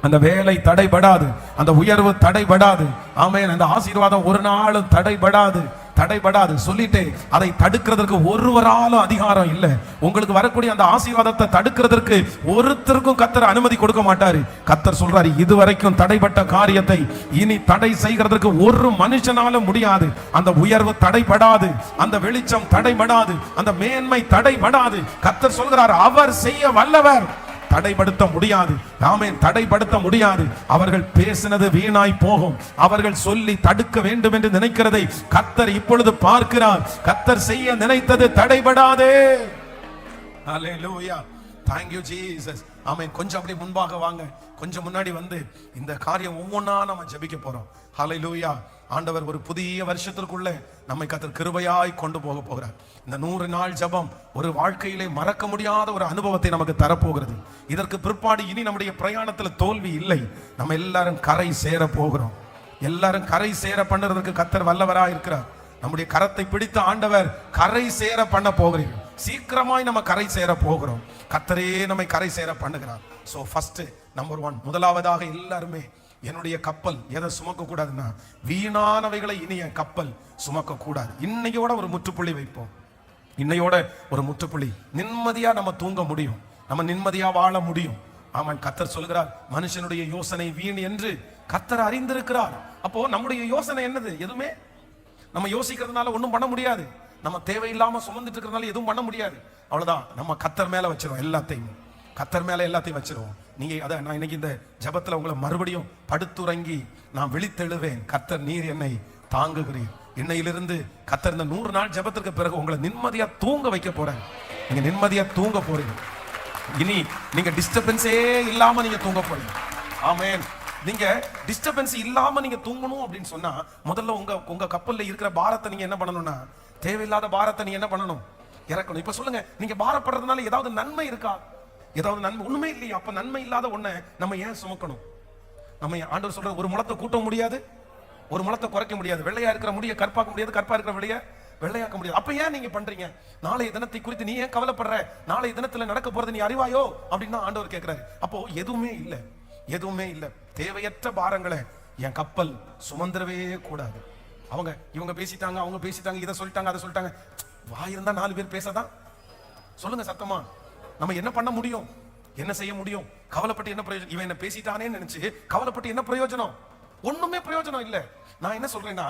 A: அந்த வேலை தடைபடாது, அந்த உயர்வு தடைபடாது. ஆமென். அந்த ஆசீர்வாதம் ஒரு நாளும் தடைபடாது, தடைபடாது. சொல்லிட்டு அதை தடுக்கிறதுக்கு ஒருவராலும் அதிகாரம் இல்லை. உங்களுக்கு வரக்கூடிய அந்த ஆசீர்வாதத்தை தடுக்கிறதுக்கு ஒருத்தருக்கும் கர்த்தர் அனுமதி கொடுக்க மாட்டாரு. கர்த்தர் சொல்றாரு, இதுவரைக்கும் தடைப்பட்ட காரியத்தை இனி தடை செய்கிறதுக்கு ஒரு மனுஷனாலும் முடியாது. அந்த உயர்வு தடைபடாது, அந்த வெளிச்சம் தடைபடாது, அந்த மேன்மை தடைபடாது. கர்த்தர் சொல்கிறார், அவர் செய்ய வல்லவர், தடைப்படுத்த முடியாது. ஆமென். தடைப்படுத்த முடியாது. அவர்கள் பேசினது வீணாய் போகும். அவர்கள் சொல்லி தடுக்க வேண்டும் என்று நினைக்கிறதை கர்த்தர் இப்பொழுது பார்க்கிறார். கர்த்தர் செய்ய நினைத்தது தடைபடாது. ஹல்லேலூயா. Thank you Jesus. ஆமென். கொஞ்சம் அப்படியே முன்பாக வாங்க, கொஞ்சம் முன்னாடி வந்து இந்த காரியம் ஒவ்வொன்றா நம்ம ஜெபிக்க போறோம். ஹல்லேலூயா. ஆண்டவர் ஒரு புதிய வருஷத்திற்குள்ள நம்மை கர்த்தர் கிருபையாய் கொண்டு போக போகிறார். இந்த 100 நாள் ஜெபம் ஒரு வாழ்க்கையிலே மறக்க முடியாத ஒரு அனுபவத்தை நமக்கு தரப்போகிறது. இதற்கு பிற்பாடு இனி நம்முடைய பிரயாணத்தில் தோல்வி இல்லை. நம்ம எல்லாரும் கரை சேர போகிறோம். எல்லாரும் கரை சேர பண்ணுறதுக்கு கர்த்தர் வல்லவராய் இருக்கிறார். நம்முடைய கரத்தை பிடித்த ஆண்டவர் கரை சேர பண்ண போகிறீர்கள். சீக்கிரமாய் நம்ம கரை சேர போகிறோம். கர்த்தரே நம்மை கரை சேர பண்ணுகிறார். சோ ஃபர்ஸ்ட் நம்பர் 1, முதலாவதாக எல்லாருமே என்னுடைய கப்பல் எதை சுமக்க கூடாதுன்னா வீணானவைகளை இனி என் கப்பல் சுமக்க கூடாது. இன்னையோட ஒரு முற்றுப்புள்ளி வைப்போம். இன்னையோட ஒரு முற்றுப்புள்ளி. நிம்மதியா நம்ம தூங்க முடியும், நம்ம நிம்மதியா வாழ முடியும். ஆமாம். கர்த்தர் சொல்கிறார், மனுஷனுடைய யோசனை வீண் என்று கர்த்தர் அறிந்திருக்கிறார். அப்போ நம்முடைய யோசனை என்னது? எதுவுமே நம்ம யோசிக்கிறதுனால ஒன்றும் பண்ண முடியாது. நம்ம தேவையில்லாம சுமந்துட்டு இருக்கிறதுனால எதுவும் பண்ண முடியாது. அவ்வளவுதான். நம்ம கர்த்தர் மேல வச்சிருவோம் எல்லாத்தையும். கர்த்தர் மேல எல்லாத்தையும் வச்சிருவோம். நீங்க அத நான் இன்னைக்கு இந்த ஜெபத்துல உங்களை மறுபடியும் படுத்துறங்கி நான் விழித்தெழுவேன். கர்த்தர் நீர் என்னை தாங்குகிறீர். இன்னையிலிருந்து கர்த்தர் இந்த 100 நாள் ஜெபத்திற்கு பிறகு உங்களை நிம்மதியா தூங்க வைக்க போறேன். நீங்க நிம்மதியா தூங்க போறீங்க. இனி நீங்க டிஸ்டர்பன்ஸே இல்லாம நீங்க தூங்க போறீங்க. ஆமென். நீங்க டிஸ்டர்பன்ஸ் இல்லாம நீங்க தூங்கணும் அப்படின்னு சொன்னா முதல்ல உங்க கப்பல்ல இருக்கிற பாரத்தை நீங்க என்ன பண்ணணும்னா, தேவையில்லாத பாரத்தை நீங்க என்ன பண்ணணும்? இறக்கணும். இப்ப சொல்லுங்க, நீங்க பாரப்படுறதுனால ஏதாவது நன்மை இருக்கா? ஏதாவது நன்மை? ஒண்ணுமே இல்லையா? அப்ப நன்மை இல்லாத ஒண்ண நம்ம ஏன் சுமக்கணும்? நம்ம ஆண்டவர் சொல்ற ஒரு முளத்தை கூட்ட முடியாது, ஒரு முளத்தை குறைக்க முடியாது. வெள்ளையா இருக்கிற முடிய கற்பாக்க முடியாது, கற்பா இருக்கிற முடிய வெள்ளையாக்க முடியாது. அப்ப ஏன் நீங்க பண்றீங்க? நாளைய தினத்தை குறித்து நீ ஏன் கவலைப்படுற? நாளைய தினத்துல நடக்க போறது நீ அறிவாயோ அப்படின்னு ஆண்டவர் கேட்கிறாரு. அப்போ எதுவுமே இல்லை, எதுவுமே இல்லை. தேவையற்ற பாரங்களை என் கப்பல் சுமந்திரவே கூடாது. இவங்க பேசிட்டாங்க, அவங்க பேசிட்டாங்க, இதை சொல்லிட்டாங்க, அதை சொல்லிட்டாங்க. வாயிருந்தா 4 பேர் பேசதான். சொல்லுங்க சத்தமா. நம்ம என்ன பண்ண முடியும்? என்ன செய்ய முடியும்? கவலைப்பட்டு என்ன பிரயோஜனம்? இவன் என்ன பேசிட்டானே நினைச்சு கவலைப்பட்டு என்ன பிரயோஜனம்? ஒண்ணுமே பிரயோஜனம் இல்ல. நான் என்ன சொல்றேன்னா,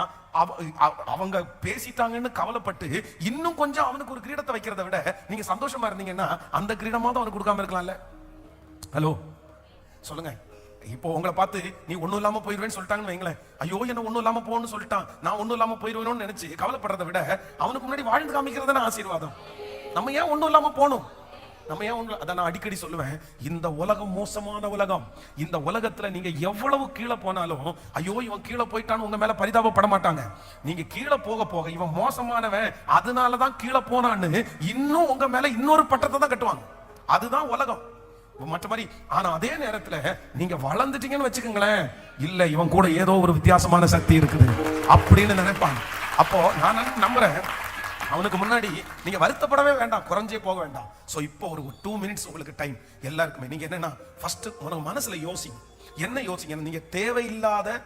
A: அவங்க பேசிட்டாங்கன்னு கவலைப்பட்டு இன்னும் கொஞ்சம் அவனுக்கு ஒரு கிரீடத்தை வைக்கிறத விட நீங்க சந்தோஷமா இருந்தீங்கன்னா அந்த கிரீடமாவது அவனுக்கு கொடுக்காம இருக்கலாம்ல. ஹலோ சொல்லுங்க. இப்போ உங்களை பார்த்து நீ ஒண்ணும் இல்லாம போயிருவேன்னு சொல்லிட்டாங்கன்னு வைங்களேன். ஐயோ என்ன ஒண்ணும் இல்லாம போன்னு சொல்லிட்டான், நான் ஒண்ணும் இல்லாம போயிருவேன்னு நினைச்சு கவலைப்படுறதை விட அவனுக்கு முன்னாடி வாழ்ந்து காமிக்கிறது ஆசீர்வாதம். நம்ம ஏன் ஒண்ணும் இல்லாம போகணும்? நம்ம ஏன் ஒண்ணு? அதான் நான் அடிக்கடி சொல்லுவேன், இந்த உலகம் மோசமான உலகம். இந்த உலகத்துல நீங்க எவ்வளவு கீழே போனாலும் ஐயோ இவன் கீழே போயிட்டான்னு உங்க மேல பரிதாபப்பட மாட்டாங்க. நீங்க கீழே போக போக இவன் மோசமானவன் அதனாலதான் கீழே போனான்னு இன்னும் உங்க மேல இன்னொரு பட்டத்தை தான் கட்டுவாங்க. அதுதான் உலகம். மற்றபடி ஆனா அதே நேரத்துல நீங்க வளர்ந்துட்டீங்கன்னு வச்சுக்கோங்களேன், இல்ல இவன் கூட ஏதோ ஒரு வித்தியாசமான சக்தி இருக்குது அப்படின்னு நினைப்பாங்க. அப்போ நான் நம்புறேன், அவனுக்கு முன்னாடி நீங்க வருத்தப்படவே வேண்டாம், குறைஞ்சே போக வேண்டாம். சோ இப்போ ஒரு 2 மினிட்ஸ் உங்களுக்கு டைம் எல்லாருக்குமே. நீங்க என்னன்னா ஃபர்ஸ்ட் உங்க மனசுல யோசிங்க. என்ன யோசிங்க? நீங்க தேவையில்லாத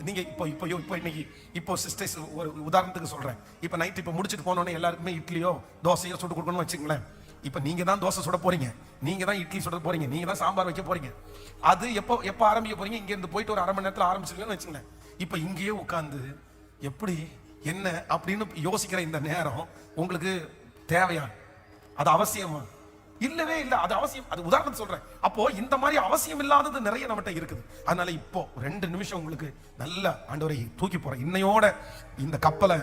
A: நீங்க இப்போ இன்னைக்கு இப்போ சிஸ்டர்ஸ் ஒரு உதாரணத்துக்கு சொல்றேன். இப்போ நைட் இப்போ முடிச்சுட்டு போனோடனே எல்லாருக்குமே இட்லியோ தோசையோ சுட்டு கொடுக்கணும்னு வச்சுங்களேன். இப்ப நீங்க தான் தோசை சுட போறீங்க, நீங்க தான் இட்லி சுட போறீங்க, நீங்க தான் சாம்பார் வைக்க போறீங்க. அது எப்போ ஆரம்பிக்க போறீங்க? இங்க இருந்து போயிட்டு ஒரு அரை மணி நேரத்துல ஆரம்பிச்சிருக்கீங்கன்னு வச்சுங்களேன். இப்ப இங்கேயே உட்கார்ந்து எப்படி என்ன அப்படின்னு யோசிக்கிற இந்த நேரம் உங்களுக்கு தேவையா? அது அவசியமா? இல்லவே இல்லை. அது அவசியம். அது உதாரணம் சொல்றேன். அப்போ இந்த மாதிரி அவசியம் இல்லாதது நிறைய நம்மகிட்ட இருக்குது. அதனால இப்போ 2 நிமிஷம் உங்களுக்கு நல்ல ஆண்டவரை தூக்கி போறேன். இன்னையோட இந்த கப்பலை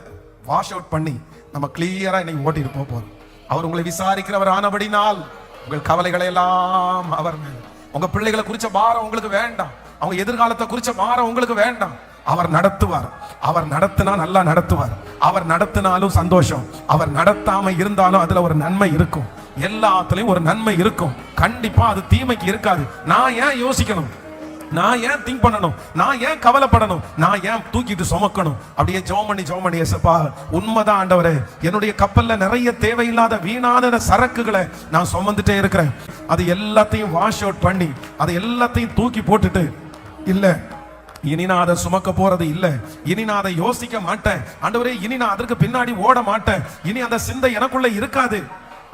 A: வாஷ் அவுட் பண்ணி நம்ம கிளியரா இன்னைக்கு ஓட்டிட்டு போறோம். அவர் உங்களை விசாரிக்கிறவர் ஆனபடினால் உங்கள் கவலைகளை எல்லாம் அவர் மேல். உங்க பிள்ளைகளை குறிச்ச பாரம் உங்களுக்கு வேண்டாம். அவங்க எதிர்காலத்தை குறிச்ச பாரம் உங்களுக்கு வேண்டாம். அவர் நடத்துவார். அவர் நடத்தினா நல்லா நடத்துவார். அவர் நடத்தினாலும் சந்தோஷம். அவர் நடத்தாம இருந்தாலும் அதுல ஒரு நன்மை இருக்கும். எல்லாத்துலயும் ஒரு நன்மை இருக்கும். கண்டிப்பா அது தீமைக்கு இருக்காது. நான் ஏன் யோசிக்கணும்? நான் ஏன் திங்க் பண்ணணும்? நான் ஏன் கவலைப்படணும்? நான் ஏன் தூக்கிட்டு சுமக்கணும்? அப்படியே ஜோமணி ஏசப்பா, உண்மைதான் ஆண்டவரே, என்னுடைய கப்பல்ல நிறைய தேவையில்லாத வீணான சரக்குகளை நான் சுமந்துட்டே இருக்கிறேன். அது எல்லாத்தையும் வாஷ் அவுட் பண்ணி அதை எல்லாத்தையும் தூக்கி போட்டுட்டு, இல்ல இனி நான் அதை சுமக்க போறது இல்ல, இனி நான் அதை யோசிக்க மாட்டேன் ஆண்டவரே, இனி நான் அதற்கு பின்னாடி ஓட மாட்டேன், இனி அந்த சிந்தை எனக்குள்ள இருக்காது.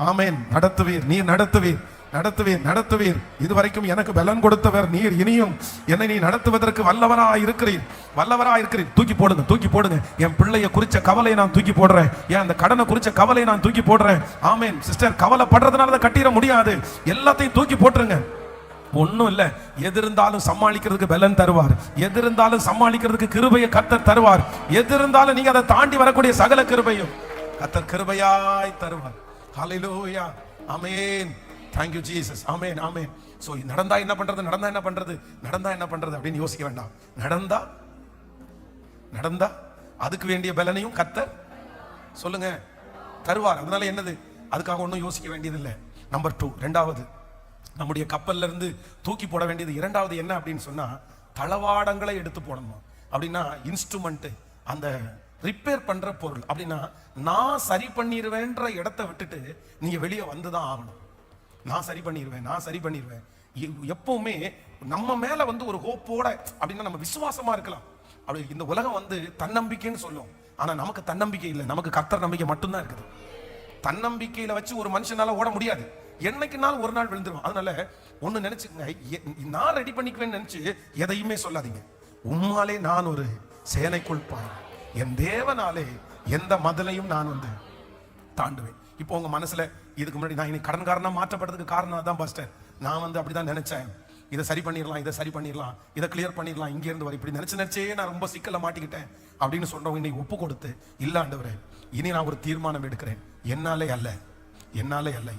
A: ஆமென். நடத்துவீர், நீர் நடத்துவீர், நடத்துவீர், நடத்துவீர். இதுவரைக்கும் எனக்கு பலன் கொடுத்தவர் நீர், இனியும் என்னை நீ நடத்துவதற்கு வல்லவராய் இருக்கிறீர், வல்லவராய் இருக்கிறீர். தூக்கி போடுங்க, தூக்கி போடுங்க. என் பிள்ளைய குறிச்ச கவலையை நான் தூக்கி போடுறேன். ஏன் அந்த கடனை குறிச்ச கவலையை நான் தூக்கி போடுறேன். ஆமென். சிஸ்டர், கவலைப்படுறதுனால அதை கட்டிட முடியாது. எல்லாத்தையும் தூக்கி போட்டுருங்க. ஒண்ணும் இல்ல. எது இருந்தாலும் சமாளிக்கிறதுக்கு பலன் தருவார். எது இருந்தாலும் சமாளிக்கிறதுக்கு கிருபையை கர்த்தர் தருவார். எது இருந்தாலும் நீங்க அதை தாண்டி வரக்கூடிய சகல கிருபையும் கர்த்தர் கிருபையாய் தருவார். ஹல்லேலூயா. ஆமென். Thank you Jesus. Amen, amen. So நடந்தா என்ன பண்றது, நடந்தா என்ன பண்றது, நடந்தா என்ன பண்றது அப்படின்னு யோசிக்க வேண்டாம். நடந்தா அதுக்கு வேண்டிய பலனையும் கர்த்தர் சொல்லுங்க தருவார். அதனால என்னது, அதுக்காக ஒன்றும் யோசிக்க வேண்டியது இல்லை. நம்பர் 2, ரெண்டாவது நம்முடைய கப்பல்ல இருந்து தூக்கி போட வேண்டியது இரண்டாவது என்ன அப்படின்னு சொன்னா, தளவாடங்களை எடுத்து போடணும். அப்படின்னா இன்ஸ்ட்ருமெண்ட், அந்த ரிப்பேர் பண்ற பொருள். அப்படின்னா நான் சரி பண்ணிடுவேன்ற இடத்தை விட்டுட்டு நீங்க வெளியே வந்துதான் ஆகணும். நான் சரி பண்ணிடுவேன். எப்பவுமே நம்ம மேல ஒரு ஹோப்போட, அப்படின்னா நம்ம விசுவாசமா இருக்கலாம். அப்படி இந்த உலகம் தன்னம்பிக்கைன்னு சொல்லும். ஆனா நமக்கு தன்னம்பிக்கை இல்லை. நமக்கு கர்த்தர் நம்பிக்கை மட்டும்தான் இருக்குது. தன்னம்பிக்கையில வச்சு ஒரு மனுஷனால ஓட முடியாது. என்னைக்குனாலும் ஒரு நாள் விழுந்துரும். அதனால ஒண்ணு நினைச்சுக்கங்க, நான் ரெடி பண்ணிக்குவேன்னு நினைச்சு எதையுமே சொல்லாதீங்க. உம்மாலே நான் ஒரு சேனைக்குள் பாய், என் தேவனாலே எந்த மதிலையும் நான் தாண்டுவேன். இப்போ உங்க மனசுல இதுக்கு முன்னாடி நான் இன்னைக்கு கடன்காரனா மாற்றப்பட்டதுக்கு காரணம் தான் பாஸ்டர், நான் அப்படிதான் நினைச்சேன், இதை சரி பண்ணிடலாம், இதை கிளியர் பண்ணிடலாம், இங்க இருந்து வர இப்படி நினைச்சே நான் ரொம்ப சிக்கல மாட்டிக்கிட்டேன் அப்படின்னு சொன்னவங்க இன்னைக்கு ஒப்பு கொடுத்து, இல்ல ஆண்டவரே, இனி நான் ஒரு தீர்மானம் எடுக்கிறேன். என்னாலே அல்ல,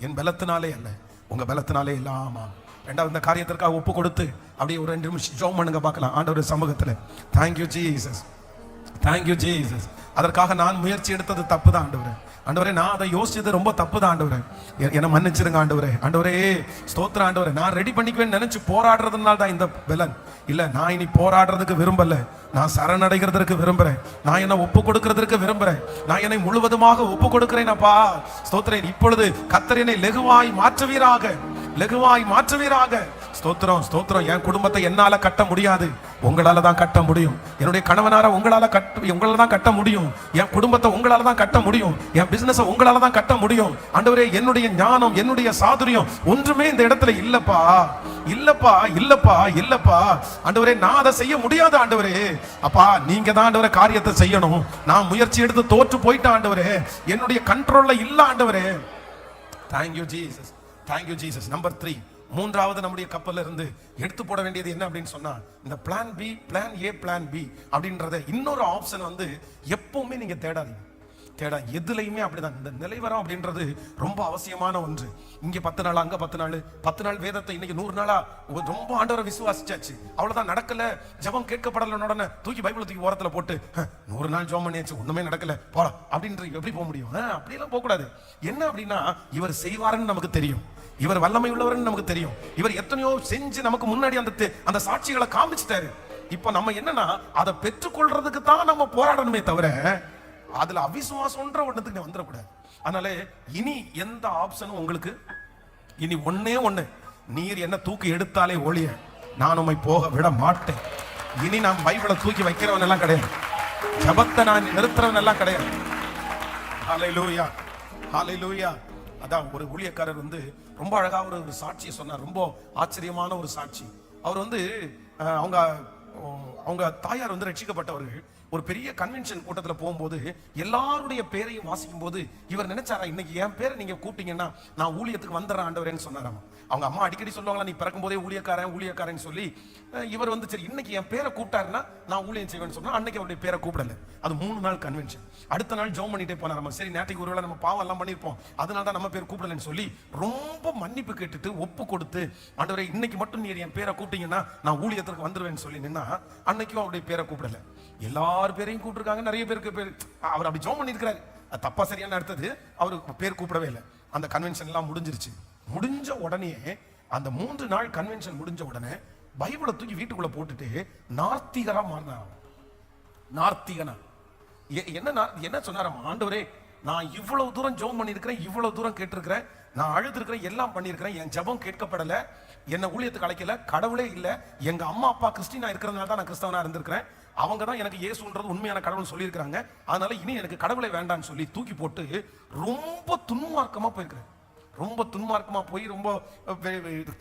A: என் பலத்தினாலே அல்ல, உங்க பலத்தினாலே இல்லாமா. ரெண்டாவது இந்த காரியத்திற்காக ஒப்பு கொடுத்து அப்படியே ஒரு 2 நிமிஷம் ஜெபம் பண்ணுங்க பார்க்கலாம் ஆண்டவருடைய சமூகத்துல. Thank you Jesus. அதற்காக நான் முயற்சி எடுத்தது தப்பு தான் ஆண்டவரே, நான் அதை யோசிச்சது ரொம்ப தப்பு தான் ஆண்டவரே, என்ன மன்னிச்சிருங்க ஆண்டவரே, ஸ்தோத்திரம் ஆண்டவரே. நான் ரெடி பண்ணிக்குவேன்னு நினைச்சு போராடுறதுனால தான் இந்த பலன் இல்ல. நான் இனி போராடுறதுக்கு விரும்பல, நான் சரணடைகிறதுக்கு விரும்புறேன், நான் என்ன ஒப்பு கொடுக்கிறதுக்கு விரும்புறேன், நான் என்னை முழுவதுமாக ஒப்பு கொடுக்கிறேன். அப்பா ஸ்தோத்திரேன். இப்பொழுது கர்த்தர் என்னை லெகுவாய் மாற்றுவீராக. ஸ்தோத்திரம். என் குடும்பத்தை என்னால கட்ட முடியாது, உங்களால தான் கட்ட முடியும். என்னுடைய கணவனார உங்களால தான் கட்ட முடியும். என் குடும்பத்தை உங்களால தான் கட்ட முடியும். என் பிசினஸ் உங்களால தான் கட்ட முடியும். ஆண்டவரே, என்னுடைய ஞானம், என்னுடைய சாதுரியம் ஒன்றுமே இந்த இடத்துல இல்லப்பா. ஆண்டவரே, நான் அதை செய்ய முடியாது ஆண்டவரே. அப்பா, நீங்க தான் ஆண்டவரே காரியத்தை செய்யணும். நான் முயற்சி எடுத்து தோற்று போயிட்டேன் ஆண்டவரே, என்னுடைய கண்ட்ரோல்ல இல்ல ஆண்டவரே. Thank you Jesus. நம்பர் 3, மூன்றாவது நம்முடைய கப்பல்ல இருந்து எடுத்து போட வேண்டியது என்ன அப்படின்னு சொன்னா, இந்த plan B, plan A, plan B அப்படின்றத இன்னொரு ஆப்ஷன் எப்பவுமே நீங்க தேடாதீங்க. எதுலையுமே அப்படிதான். இந்த நிலைவரம் அப்படின்றது ரொம்ப அவசியமான ஒன்று. இங்க 10 நாள், அங்க 10 நாள் வேதத்தை இன்னைக்கு 100 நாளா ரொம்ப ஆண்டவரை விசுவாசிச்சாச்சு, அவ்வளவுதான். நடக்கல, ஜெபம் கேட்கப்படல, உடனே தூக்கி பைபிளை தூக்கி ஓரத்துல போட்டு 100 நாள் ஜெபம் பண்ணியாச்சு, ஒண்ணுமே நடக்கல, போலாம் அப்படின்றது எப்படி போக முடியும்? அப்படியெல்லாம் போக கூடாது. என்ன அப்படின்னா, இவர் செய்வாருன்னு நமக்கு தெரியும், இவர் வல்லமை உள்ளவர்னு நமக்கு தெரியும், இவர் எத்தனையோ செஞ்சு நமக்கு முன்னாடி அந்த சாட்சிகளை காமிச்சிட்டாரு. இப்ப நம்ம என்னன்னா, அதை பெற்றுக்கொள்றதுக்கு தான் நம்ம போராடணுமே தவிர அதுல அவிசுவாசம்ன்ற ஒண்ணுக்கு வந்துடக்கூடாது. அதனால இனி எந்த ஆப்ஷனும் உங்களுக்கு, இனி ஒண்ணு, நீர் என்ன தூக்கி எடுத்தாலே ஒழிய நான் உம்மை போக விட மாட்டேன். இனி நான் பைபிளை தூக்கி வைக்கிறவன் எல்லாம் கிடையாது, ஜபத்தை நான் நிறுத்துறவன் எல்லாம் கிடையாது. ஹல்லேலூயா. அதான் ஒரு ஊழியக்காரர் ரொம்ப அழகா ஒரு சாட்சியை சொன்னார், ரொம்ப ஆச்சரியமான ஒரு சாட்சி. அவர் அவங்க தாயார் ரட்சிக்கப்பட்டவர்கள். ஒரு பெரிய கன்வென்ஷன் கூட்டத்துல போகும்போது எல்லாருடைய பேரையும் வாசிக்கும் போது இவர் நினைச்சாரா, இன்னைக்கு என் பேரை நீங்க கூப்பிட்டீங்கன்னா நான் ஊழியத்துக்கு வந்துடுறேன் ஆண்டவரேன்னு சொன்னாராமா. அவங்க அம்மா அடிக்கடி சொல்லுவாங்களா, நீ பிறக்கும் போதே ஊழியக்காரன் சொல்லி. இவர் வந்து சரி இன்னைக்கு என் பேரை கூப்பிட்டாருன்னா நான் ஊழியம் செய்வேன்னு சொன்னா அன்னைக்கு அவருடைய பேரை கூப்பிடல. அது 3 நாள் கன்வென்ஷன். அடுத்த நாள் ஜெபம் பண்ணிட்டே போனாராமா. சரி நேற்றுக்கு ஒருவேளை நம்ம பாவம் எல்லாம் பண்ணிருப்போம், அதனால தான் நம்ம பேர் கூப்பிடலன்னு சொல்லி ரொம்ப மன்னிப்பு கேட்டுட்டு ஒப்பு கொடுத்து, ஆண்டவரே இன்னைக்கு மட்டும் நீர் என் பேரை கூப்பிட்டீங்கன்னா நான் ஊழியத்திற்கு வந்துருவேன்னு சொல்லி நின்னா அன்னைக்கும் அவருடைய பேரை கூப்பிடல. எல்லார் பேரையும் கூப்பிட்டுருக்காங்க, நிறைய பேருக்கு பேர் அவர் அப்படி ஜெபம் பண்ணியிருக்கிறாரு. தப்பா சரியான அடுத்தது அவருக்கு பேர் கூப்பிடவே இல்லை. அந்த கன்வென்ஷன் எல்லாம் முடிஞ்சிருச்சு. முடிஞ்ச உடனே அந்த 3 நாள் கன்வென்ஷன் முடிஞ்ச உடனே பைபிளை தூக்கி வீட்டுக்குள்ள போட்டுட்டு நார்த்திகரா மாறினாராம். நார்த்திகனா என்ன சொன்னாராம், ஆண்டவரே நான் இவ்வளவு தூரம் ஜெபம் பண்ணியிருக்கிறேன், இவ்வளவு தூரம் கேட்டிருக்கிறேன், நான் அழுதுருக்கிறேன், எல்லாம் பண்ணியிருக்கிறேன், என் ஜெபம் கேட்கப்படல, என்ன ஊழியத்துக்கு அழைக்கல, கடவுளே இல்லை, எங்க அம்மா அப்பா கிறிஸ்டினா இருக்கிறதுனால தான் நான் கிறிஸ்தவனா இருந்திருக்கிறேன், அவங்க தான் எனக்கு இயேசுன்றது உண்மையான கடவுள் சொல்லியிருக்கிறாங்க, அதனால இனி எனக்கு கடவுளை வேண்டாம்னு சொல்லி தூக்கி போட்டு ரொம்ப துன்மார்க்கமா போயிருக்கிறேன். ரொம்ப துன்மார்க்கமா போய் ரொம்ப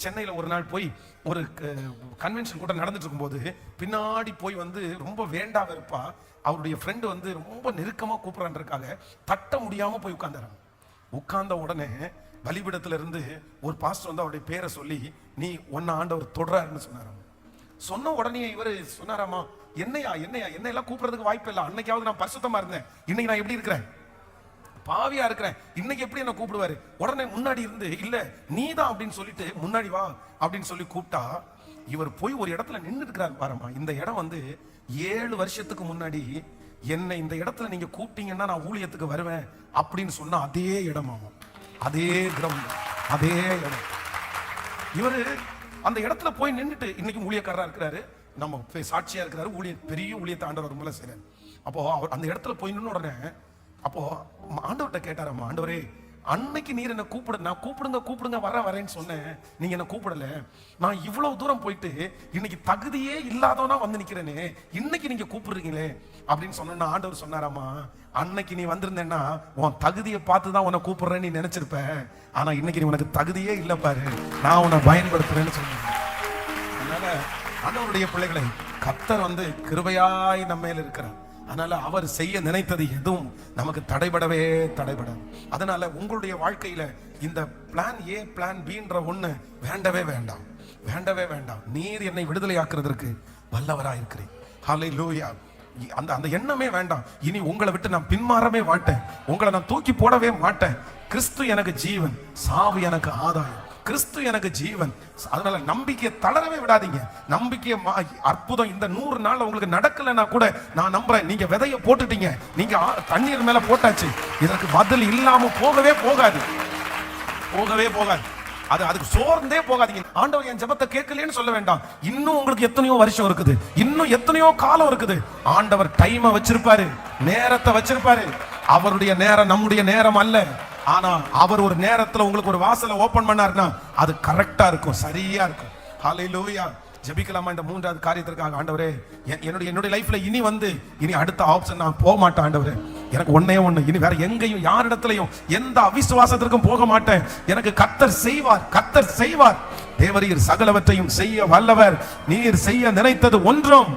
A: சென்னையில் ஒரு நாள் போய் ஒரு கன்வென்ஷன் கூட நடந்துட்டு இருக்கும்போது பின்னாடி போய் வந்து ரொம்ப வேண்டா வெறுப்பா அவருடைய ஃப்ரெண்டு வந்து ரொம்ப நெருக்கமா கூப்பிடறான்றதுக்காக தட்ட முடியாம போய் உட்கார்ந்தாராம். உட்கார்ந்த உடனே பலிபீடத்துல இருந்து ஒரு பாஸ்டர் வந்து அவருடைய பேரை சொல்லி நீ ஒன்ன ஆண்டவர் தொடராருன்னு சொன்னாராம். சொன்ன உடனே இவர் சொன்னாராமா, என்னையா என்னையெல்லாம் கூப்பிடுறதுக்கு வாய்ப்பு இல்லை, அன்னைக்காவது நான் பரிசுத்தமா இருந்தேன், இன்னைக்கு நான் எப்படி இருக்கிறேன், பாவியா இருக்கிறேன், இன்னைக்கு எப்படி என்ன கூப்பிடுவாரு. உடனே முன்னாடி இருந்து இல்ல நீதான் அப்படின்னு சொல்லிட்டு முன்னாடி வா அப்படின்னு சொல்லி கூப்பிட்டா இவர் போய் ஒரு இடத்துல நின்று இருக்கிறார் பாருமா. இந்த இடம் வந்து 7 வருஷத்துக்கு முன்னாடி என்னை இந்த இடத்துல நீங்க கூப்பிட்டீங்கன்னா நான் ஊழியத்துக்கு வருவேன் அப்படின்னு சொன்ன அதே இடமாகும், அதே கிரவுண்ட், அதே இடம். இவரு அந்த இடத்துல போய் நின்றுட்டு இன்னைக்கு ஊழியக்காரரா இருக்கிறாரு, நம்ம சாட்சியா இருக்கிறாரு, பெரிய ஊழியத்தை ஆண்டவர் ரொம்ப செய்றாரு. அப்போ அவர் அந்த இடத்துல போய் நின்று உடனே அப்போ ஆண்டவர்கிட்ட கேட்டாராமா, ஆண்டவரே அன்னைக்கு நீர் என்ன நான் கூப்பிடுங்க வரேன்னு சொன்னேன், நீங்க என்ன கூப்பிடல, நான் இவ்வளவு தூரம் போயிட்டு இன்னைக்கு தகுதியே இல்லாதவனா வந்து நிக்கிறேனே, இன்னைக்கு நீங்க கூப்பிடுறீங்களே அப்படின்னு சொன்னா ஆண்டவர் சொன்னாராமா, அன்னைக்கு நீ வந்திருந்தேன்னா உன் தகுதியை பார்த்துதான் உன்னை கூப்பிடுறேன்னு நீ நினைச்சிருப்ப, ஆனா இன்னைக்கு நீ உனக்கு தகுதியே இல்லை பாரு, நான் உன்னை பயன்படுத்துறேன்னு சொன்னேன். அதனால ஆண்டவருடைய பிள்ளைகளை கர்த்தர் வந்து கிருபையாய் நம்ம மேல இருக்கிறார். அதனால அவர் செய்ய நினைத்தது எதுவும் நமக்கு தடைபடவே தடைபடாது. அதனால உங்களுடைய வாழ்க்கையில இந்த பிளான் ஏ பிளான் பின்ற ஒண்ணு வேண்டவே வேண்டாம். நீர் என்னை விடுதலையாக்குறதற்கு வல்லவரா இருக்கிறேன். ஹல்லேலூயா. அந்த எண்ணமே வேண்டாம். இனி உங்களை விட்டு நான் பின்மாறவே மாட்டேன், உங்களை நான் தூக்கி போடவே மாட்டேன். கிறிஸ்து எனக்கு ஜீவன், சாவு எனக்கு ஆதாயம், கிறிஸ்து எனக்கு ஜீவன். அதனால நம்பிக்கையை தளரவே விடாதீங்க. நம்பிக்கையை அற்புதம் இந்த 100 நாள் உங்களுக்கு நடக்கலன்னா கூட நான் நம்புறேன், நீங்க விதைய போட்டுட்டீங்க, நீங்க தண்ணீர் மேல போட்டாச்சு, இதற்கு பதில் இல்லாம போகவே போகாது. அதுக்கு சோர்ந்தே போகாதீங்க. ஆண்டவர் என் ஜெபத்தை கேட்கலன்னு சொல்ல வேண்டாம். இன்னும் உங்களுக்கு எத்தனையோ வருஷம் இருக்குது, இன்னும் எத்தனையோ காலம் இருக்குது. ஆண்டவர் டைமை வச்சிருப்பாரு, நேரத்தை வச்சிருப்பாரு. அவருடைய நேரம் நம்முடைய நேரம் அல்ல. ஆனா அவர் ஒரு நேரத்துல உங்களுக்கு ஒரு வாசலை ஓபன் பண்ணாருன்னா அது கரெக்டா இருக்கும், சரியா இருக்கும். ஹல்லேலூயா. ஜெபிக்கலாமா இந்த 3வது காரியத்திற்காக? ஆண்டவரே என்னுடைய லைஃப்ல இனி அடுத்த ஆப்ஷன் நான் போக மாட்டேன் ஆண்டவரே, எனக்கு ஒன்னே ஒண்ணு, இனி வேற எங்கேயும் யாரிடத்திலையும் எந்த அவிசுவாசத்திற்கும் போக மாட்டேன். எனக்கு கர்த்தர் செய்வார். தேவரீர் சகலவற்றையும் செய்ய வல்லவர். நீர் செய்ய நினைத்தது ஒன்றும்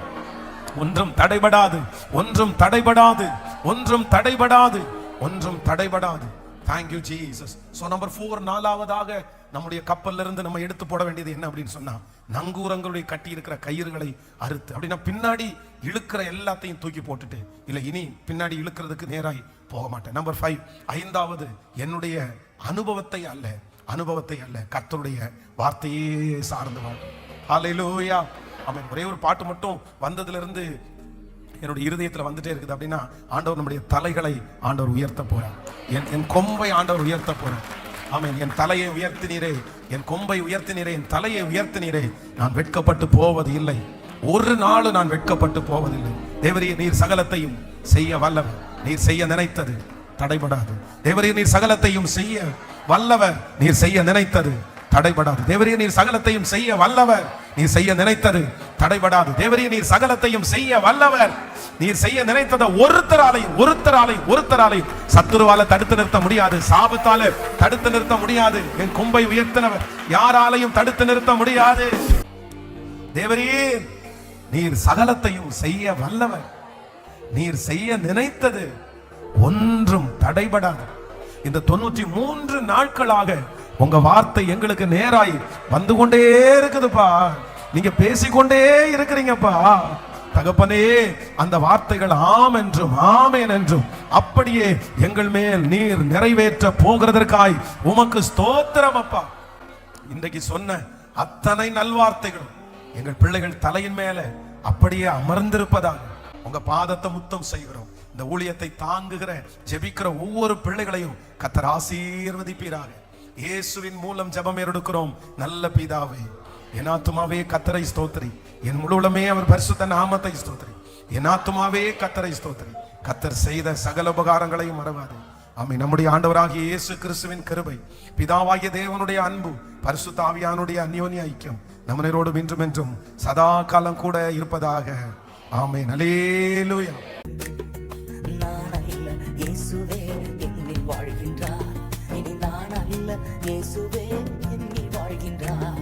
A: தடைபடாது. Thank you Jesus. So number 4, 4வதாக நம்முடைய கப்பல்ல இருந்து நம்ம எடுத்து போட வேண்டியது என்ன அப்படின்னு சொன்னா, நங்கூரங்களுடைய கட்டி இருக்கிற கயிறுகளை அறுத்து, அப்படின்னா பின்னாடி இழுக்கிற எல்லாத்தையும் தூக்கி போட்டுட்டு, இல்ல இனி பின்னாடி இழுக்கிறதுக்கு நேராய் போக மாட்டேன். நம்பர் 5, 5வது, என்னுடைய அனுபவத்தை அல்ல கர்த்தருடைய வார்த்தையே சார்ந்து வாழ்க்கை. ஹல்லேலூயா. ஆமென். ஒரே ஒரு பாட்டு மட்டும் வந்ததுல இருந்து என்னுடைய இருதயத்துல வந்துட்டே இருக்குது. அப்படின்னா ஆண்டவர் நம்முடைய தலைகளை ஆண்டவர் உயர்த்த போறார். என் கொம்பை ஆண்டவர் உயர்த்த போறார். ஆமென். என் தலையை உயர்த்தினீரே, என் கொம்பை உயர்த்தினீரே, என் தலையை உயர்த்தினீரே, நான் வெட்கப்பட்டு போவது இல்லை, ஒரு நாள் நான் வெட்கப்பட்டு போவதில்லை. தேவரீர் நீர் சகலத்தையும் செய்ய வல்லவர், நீர் செய்ய நினைத்தது தடைபடாது. தேவரீர் நீர் சகலத்தையும் செய்ய வல்லவர், நீர் செய்ய நினைத்தது தடைபடாது. தேவரீர் நீர் சகலத்தையும் செய்ய வல்லவர், நீர் செய்ய நினைத்தது தடைபடாது. தேவரீர் நீர் சகலத்தையும் செய்ய வல்லவர், நீர் செய்ய நினைத்ததை ஒருத்தராலையும் சத்துருவால தடுத்து நிறுத்த முடியாது, சாபத்தால தடுத்து நிறுத்த முடியாது. என் கொம்பை உயர்த்தினவர் யாராலையும் தடுத்து நிறுத்த முடியாது. தேவரீர் நீர் சகலத்தையும் செய்ய வல்லவர், நீர் செய்ய நினைத்தது ஒன்றும் தடைபடாது. இந்த 93 நாட்களாக உங்க வார்த்தை எங்களுக்கு நேராய் வந்து கொண்டே இருக்குதுப்பா. நீங்க பேசிக்கொண்டே இருக்கிறீங்கப்பா. தகப்பனே, அந்த வார்த்தைகள் ஆம் என்றும் ஆமேன் என்றும் அப்படியே எங்கள் மேல் நீர் நிறைவேற்ற போகிறதற்காய் உமக்கு ஸ்தோத்திரம் அப்பா. இன்றைக்கு சொன்ன அத்தனை நல்வார்த்தைகளும் எங்கள் பிள்ளைகள் தலையின் மேல அப்படியே அமர்ந்திருப்பதாக உங்க பாதத்தை முத்தம் செய்கிறோம். இந்த ஊழியத்தை தாங்குகிற ஜெபிக்கிற ஒவ்வொரு பிள்ளைகளையும் கர்த்தர் ஆசீர்வதிப்பீராக. இயேசுவின் மூலம் ஜெபம் எடுக்கிறோம் நல்ல பிதாவே. என் ஆத்துமாவே கர்த்தரை ஸ்தோத்திரி, என் முழுவதுமே அவர் பரிசுத்த நாமத்தை ஸ்தோத்திரி. என் ஆத்துமாவே கர்த்தரை ஸ்தோத்திரி, கர்த்தர் செய்த சகல உபகாரங்களையும் மறவாதே. ஆமென். நம்முடைய ஆண்டவராகிய இயேசு கிறிஸ்துவின் கிருபை, பிதாவாகிய தேவனுடைய அன்பு, பரிசுத்த ஆவியானுடைய அந்யோன்ய ஐக்கியம் நம்மளோடு இன்றும் என்றும் சதா காலம் கூட இருப்பதாக. ஆமென். அல்லேலூயா.
B: நான் அல்ல இயேசுவே என்னில் வாழ்கின்றார். இனி நான் அல்ல இயேசுவே என்னில் வாழ்கின்றார்.